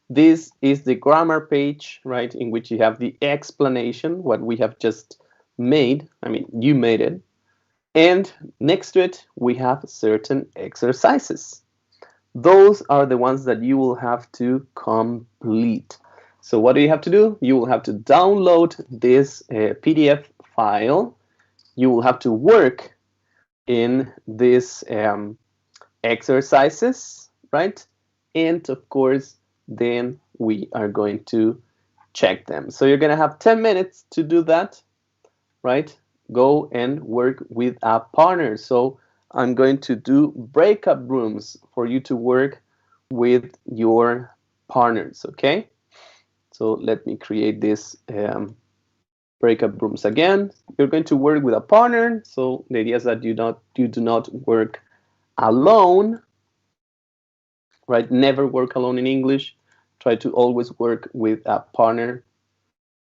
This is the grammar page, right, in which you have the explanation, what we have just made. I mean, you made it. And next to it, we have certain exercises. Those are the ones that you will have to complete. So what do you have to do? You will have to download this PDF file. You will have to work in these exercises, right? And of course, then we are going to check them. So you're going to have 10 minutes to do that, right? Go and work with a partner. So I'm going to do breakup rooms for you to work with your partners, okay? So let me create this breakup rooms again. You're going to work with a partner. So the idea is that you do not work alone, right? Never work alone in English. Try to always work with a partner,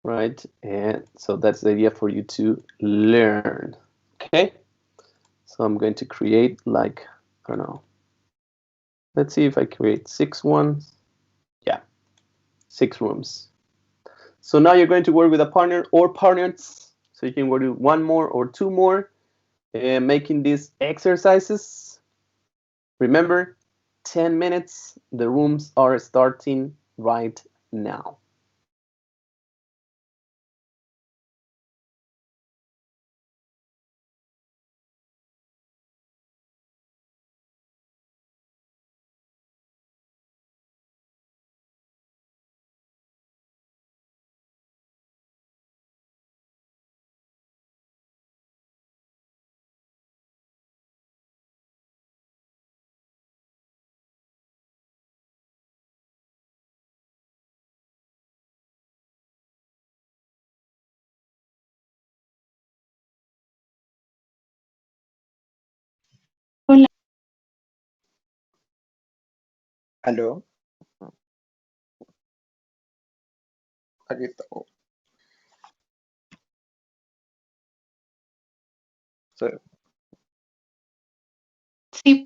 right? And so that's the idea for you to learn, Okay, so I'm going to create like, I don't know, let's see if I create 6 ones. Yeah, 6 rooms. So now you're going to work with a partner or partners. So you can work with 1 more or 2 more, making these exercises. Remember, 10 minutes. The rooms are starting right now. Hola. ¿Aló? Aquí estamos. Sí. Sí.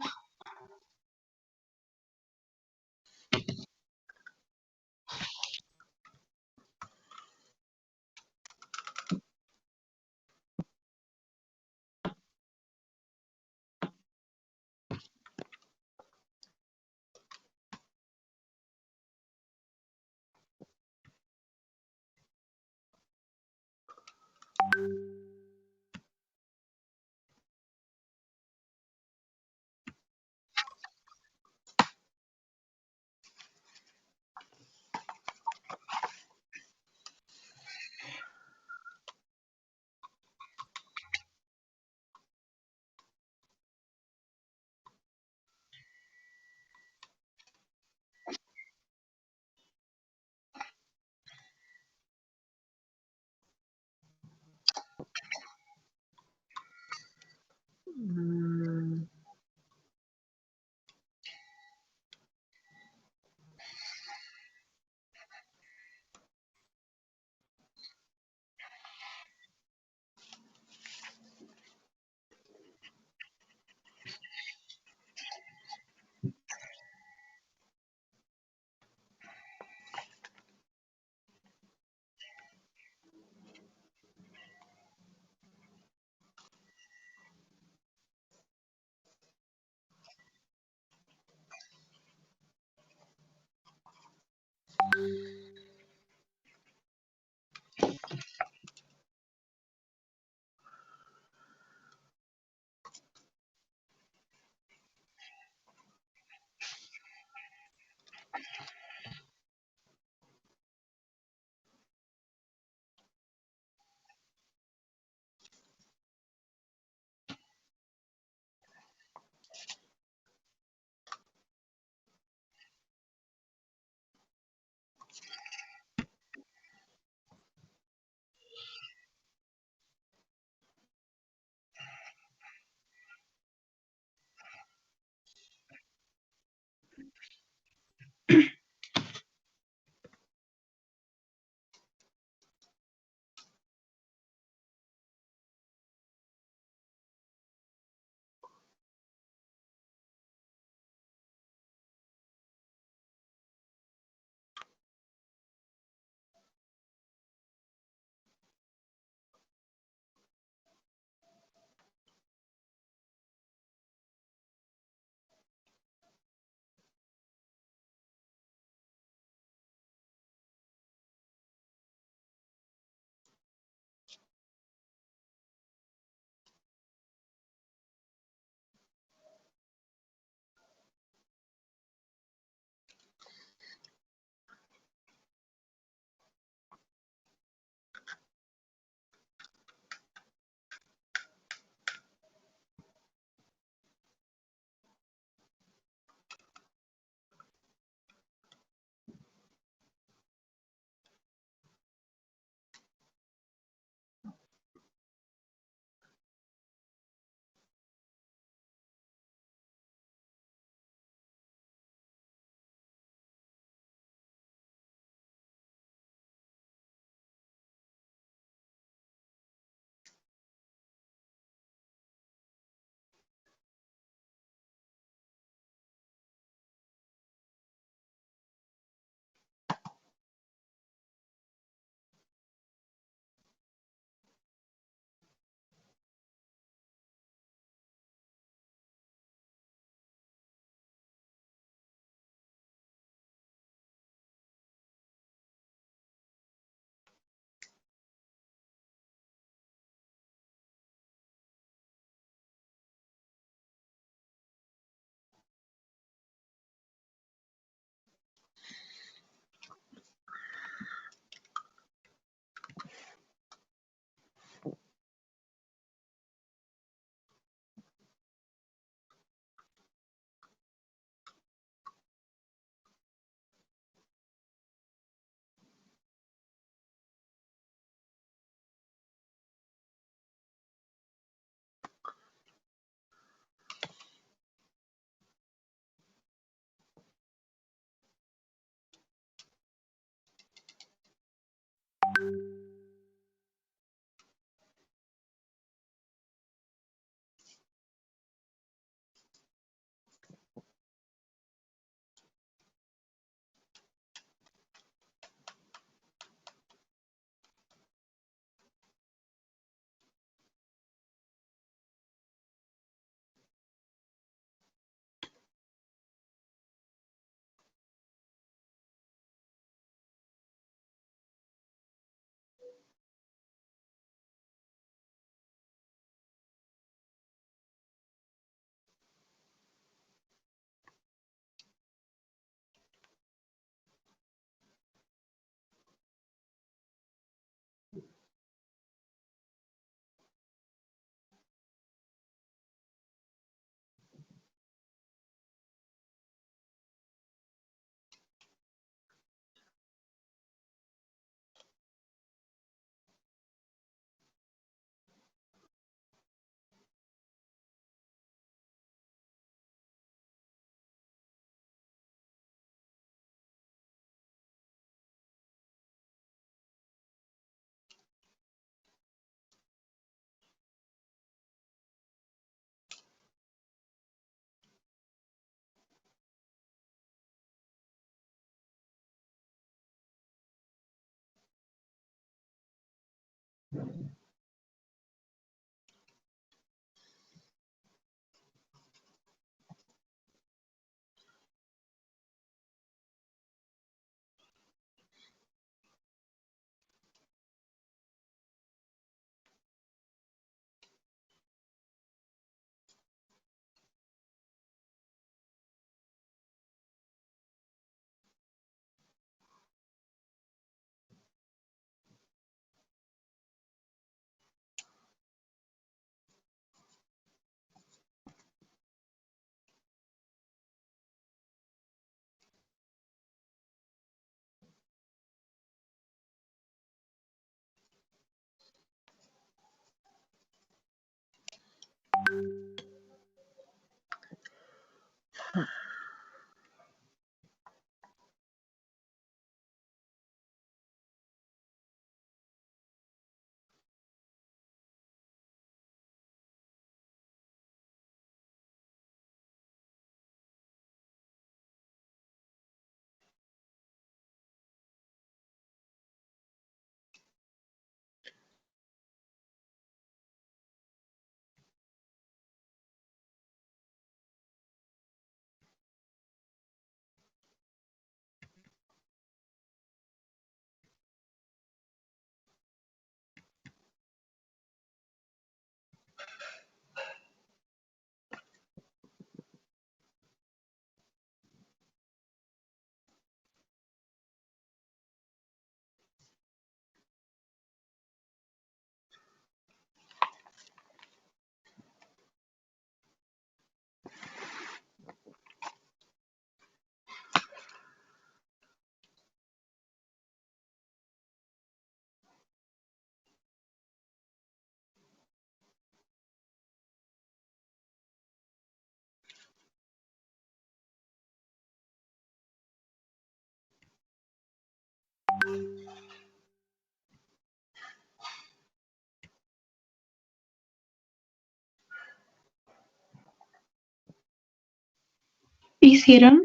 ¿Hicieron?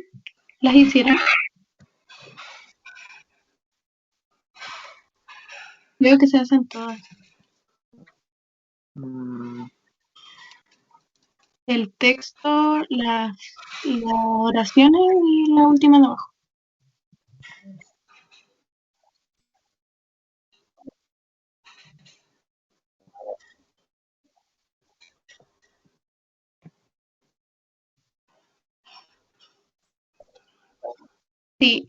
¿Las hicieron? Veo que se hacen todas. El texto, las oraciones y la última de abajo. Sí.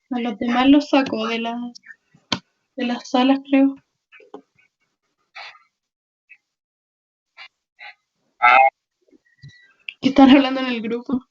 A los demás los saco de las salas, creo. ¿Qué están hablando en el grupo?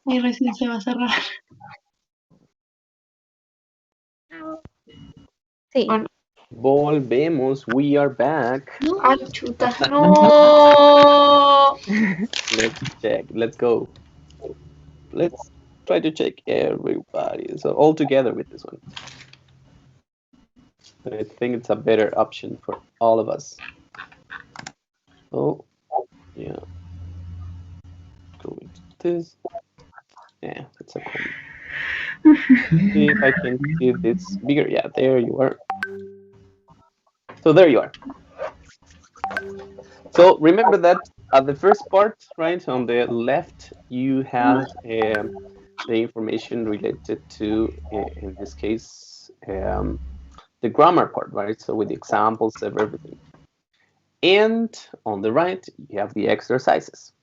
Y recién se va a cerrar. Sí. Bueno. Volvemos, we are back. ¡Ay, chuta! ¡No! Let's check, let's go. Let's try to check everybody. So all together with this one. I think it's a better option for all of us. Oh, yeah. Go into this. Yeah, that's a cool. See if I can see this bigger. Yeah, there you are. So there you are. So remember that at the first part, right, on the left, you have the information related to, in this case, the grammar part, right? So with the examples of everything. And on the right, you have the exercises.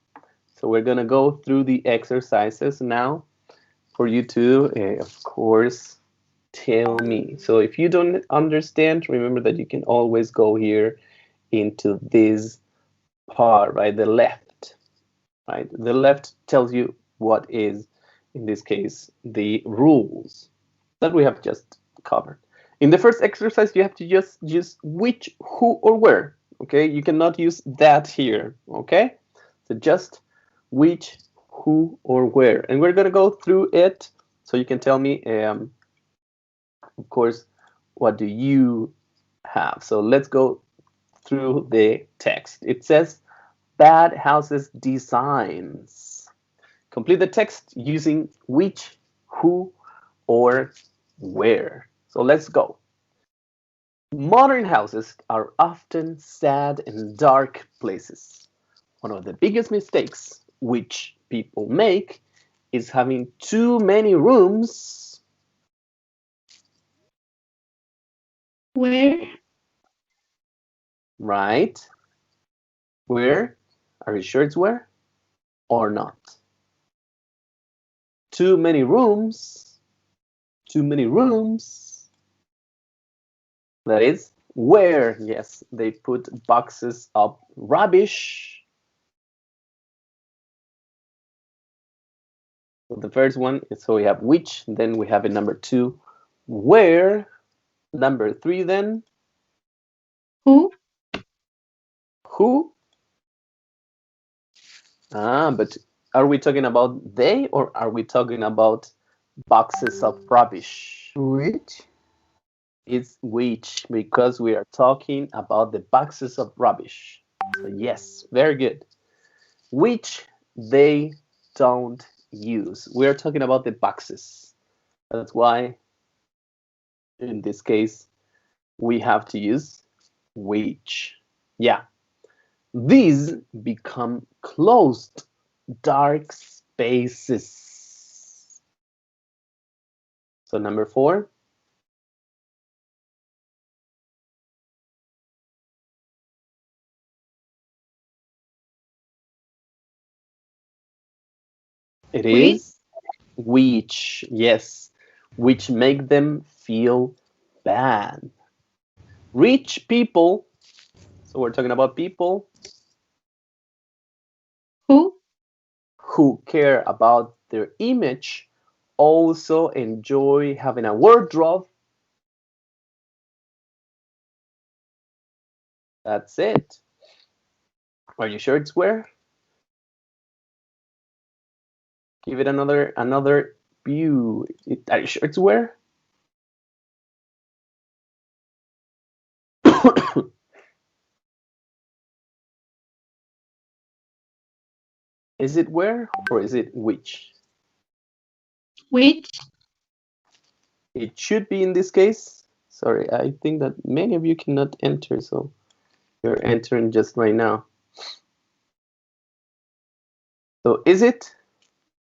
So we're going to go through the exercises now for you to, of course, tell me. So if you don't understand, remember that you can always go here into this part, right? The left, right? The left tells you what is, in this case, the rules that we have just covered. In the first exercise, you have to just use which, who, or where. Okay, you cannot use that here. Okay, so just which, who, or where, and we're gonna go through it So you can tell me, of course, what do you have? So let's go through the text. It says, bad houses designs. Complete the text using which, who, or where. So let's go. Modern houses are often sad and dark places. One of the biggest mistakes which people make is having too many rooms. Where? Right? Where? Are you sure it's where or not? Too many rooms. Too many rooms. That is where, yes, they put boxes of rubbish. So the first one is, so we have which, then we have in number 2, where. Number 3 then. Who? Who? But are we talking about they or are we talking about boxes of rubbish? Which? It's which, because we are talking about the boxes of rubbish. So yes, very good. Which they don't use. We're talking about the boxes. That's why, in this case, we have to use which. Yeah. These become closed, dark spaces. So number 4. It is which, yes, which make them feel bad. Rich people, so we're talking about people who care about their image, also enjoy having a wardrobe. That's it. Are you sure it's where? Give it another view. Are you sure it's where? Is it where or is it which? Which? It should be in this case. Sorry, I think that many of you cannot enter, so you're entering just right now. So is it?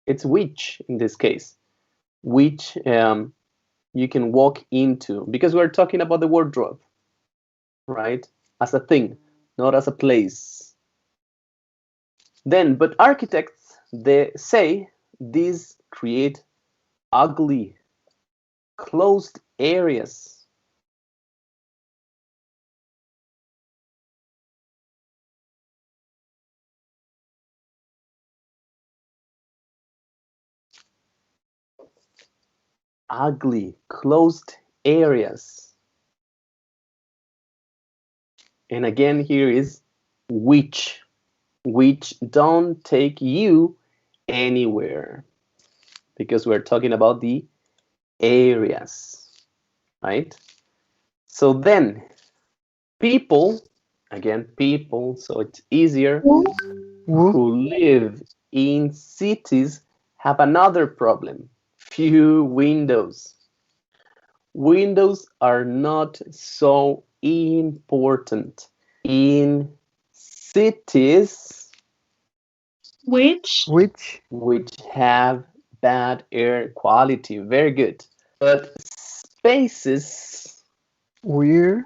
It's which in this case. Which you can walk into, because we're talking about the wardrobe, right? As a thing, not as a place. Then, but architects, they say these create ugly, closed areas. Ugly, closed areas. And again, here is which don't take you anywhere, because we're talking about the areas, right? So then people, again, people, so it's easier, who live in cities have another problem: few windows. Windows are not so important in cities Which? which have bad air quality. Very good. But spaces where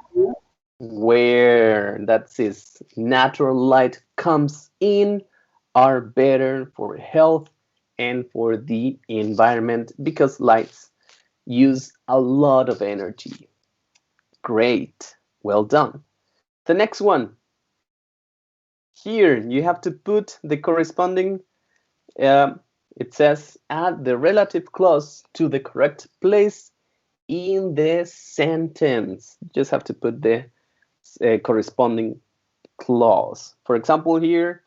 that is natural light comes in are better for health and for the environment, because lights use a lot of energy. Great. Well done. The next one. Here you have to put the corresponding, it says add the relative clause to the correct place in the sentence. You just have to put the corresponding clause. For example, here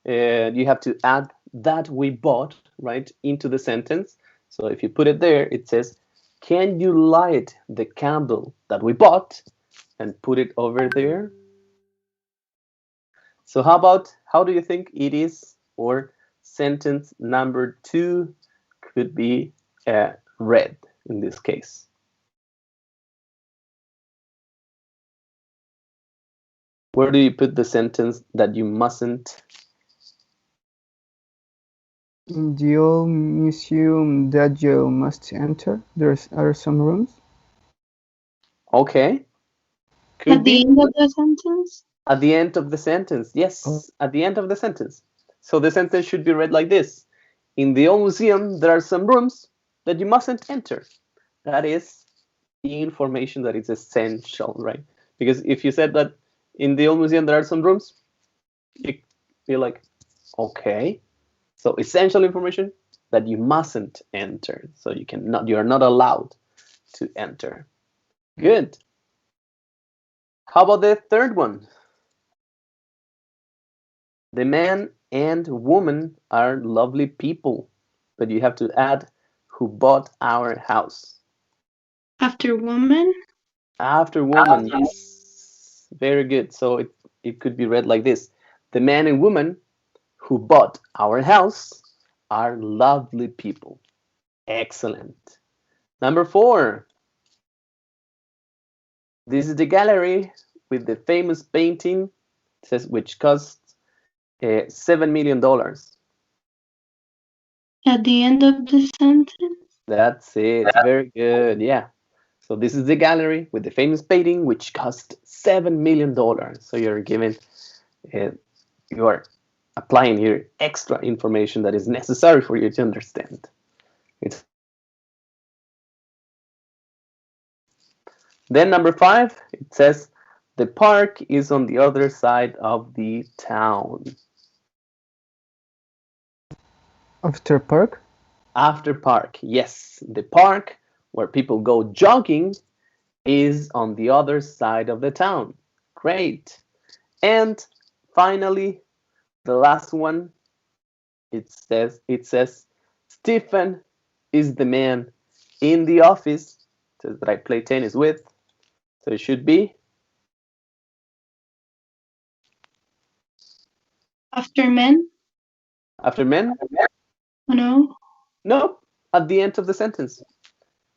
you have to add that we bought, right, into the sentence. So if you put it there, it says, can you light the candle that we bought and put it over there? So how do you think it is, or sentence number 2 could be read in this case? Where do you put the sentence that you mustn't? In the old museum that you must enter, there are some rooms. Okay. At the end of the sentence? At the end of the sentence, yes. At the end of the sentence. So the sentence should be read like this. In the old museum, there are some rooms that you mustn't enter. That is the information that is essential, right? Because if you said that in the old museum, there are some rooms, you're like, okay. So essential information that you mustn't enter. So you are not allowed to enter. Good. How about the third one? The man and woman are lovely people, but you have to add who bought our house. After woman? After woman, yes. Very good. So it could be read like this. The man and woman who bought our house are lovely people. Excellent. Number 4. This is the gallery with the famous painting, it says, which cost $7 million. At the end of the sentence? That's it. Very good. Yeah. So this is the gallery with the famous painting, which cost $7 million. So you're given, you are applying here extra information that is necessary for you to understand. Then number 5, it says, the park is on the other side of the town. After park? After park, yes. The park where people go jogging is on the other side of the town. Great. And finally, the last one, it says Stephen is the man in the office that I play tennis with. So it should be after men? After men? No. No, at the end of the sentence.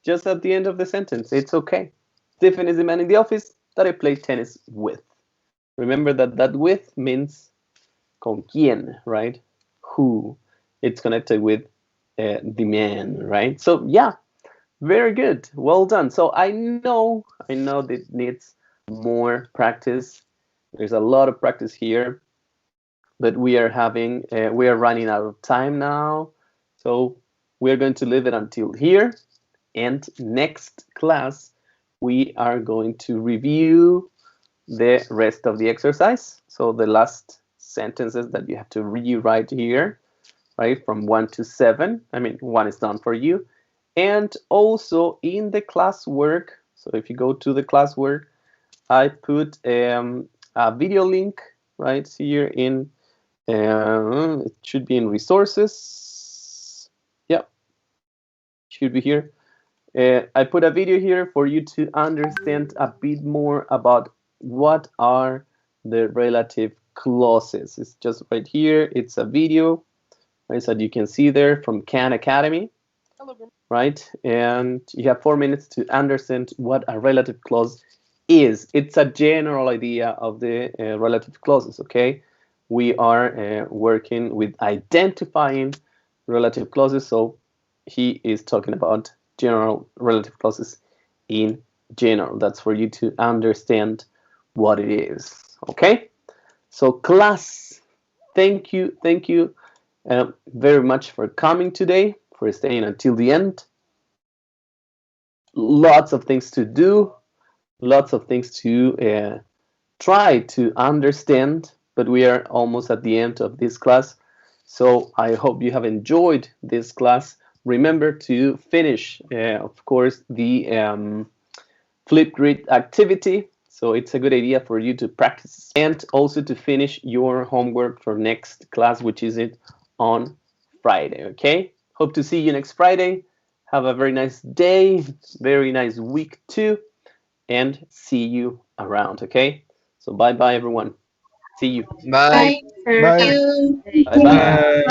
Just at the end of the sentence. It's okay. Stephen is the man in the office that I play tennis with. Remember that with means con quién, right? Who. It's connected with the man, right? So yeah, very good. Well done. So I know that it needs more practice. There's a lot of practice here, but we are running out of time now. So we're going to leave it until here. And next class, we are going to review the rest of the exercise. So the last sentences that you have to rewrite here, right, from 1 to 7. I mean, 1 is done for you. And also in the classwork, so if you go to the classwork, I put a video link right here in, it should be in resources. Yep, should be here. I put a video here for you to understand a bit more about what are the relative clauses. It's just right here. It's a video, right, that you can see there from Khan Academy, right? And you have 4 minutes to understand what a relative clause is. It's a general idea of the relative clauses, okay? We are working with identifying relative clauses, so he is talking about general relative clauses in general. That's for you to understand what it is, okay? So class, thank you very much for coming today, for staying until the end. Lots of things to do, lots of things to try to understand, but we are almost at the end of this class. So I hope you have enjoyed this class. Remember to finish, of course, the Flipgrid activity. So it's a good idea for you to practice and also to finish your homework for next class, which is it on Friday, okay? Hope to see you next Friday. Have a very nice day, very nice week too, and see you around, okay? So bye-bye, everyone. See you. Bye. Bye. You. Bye-bye. Bye.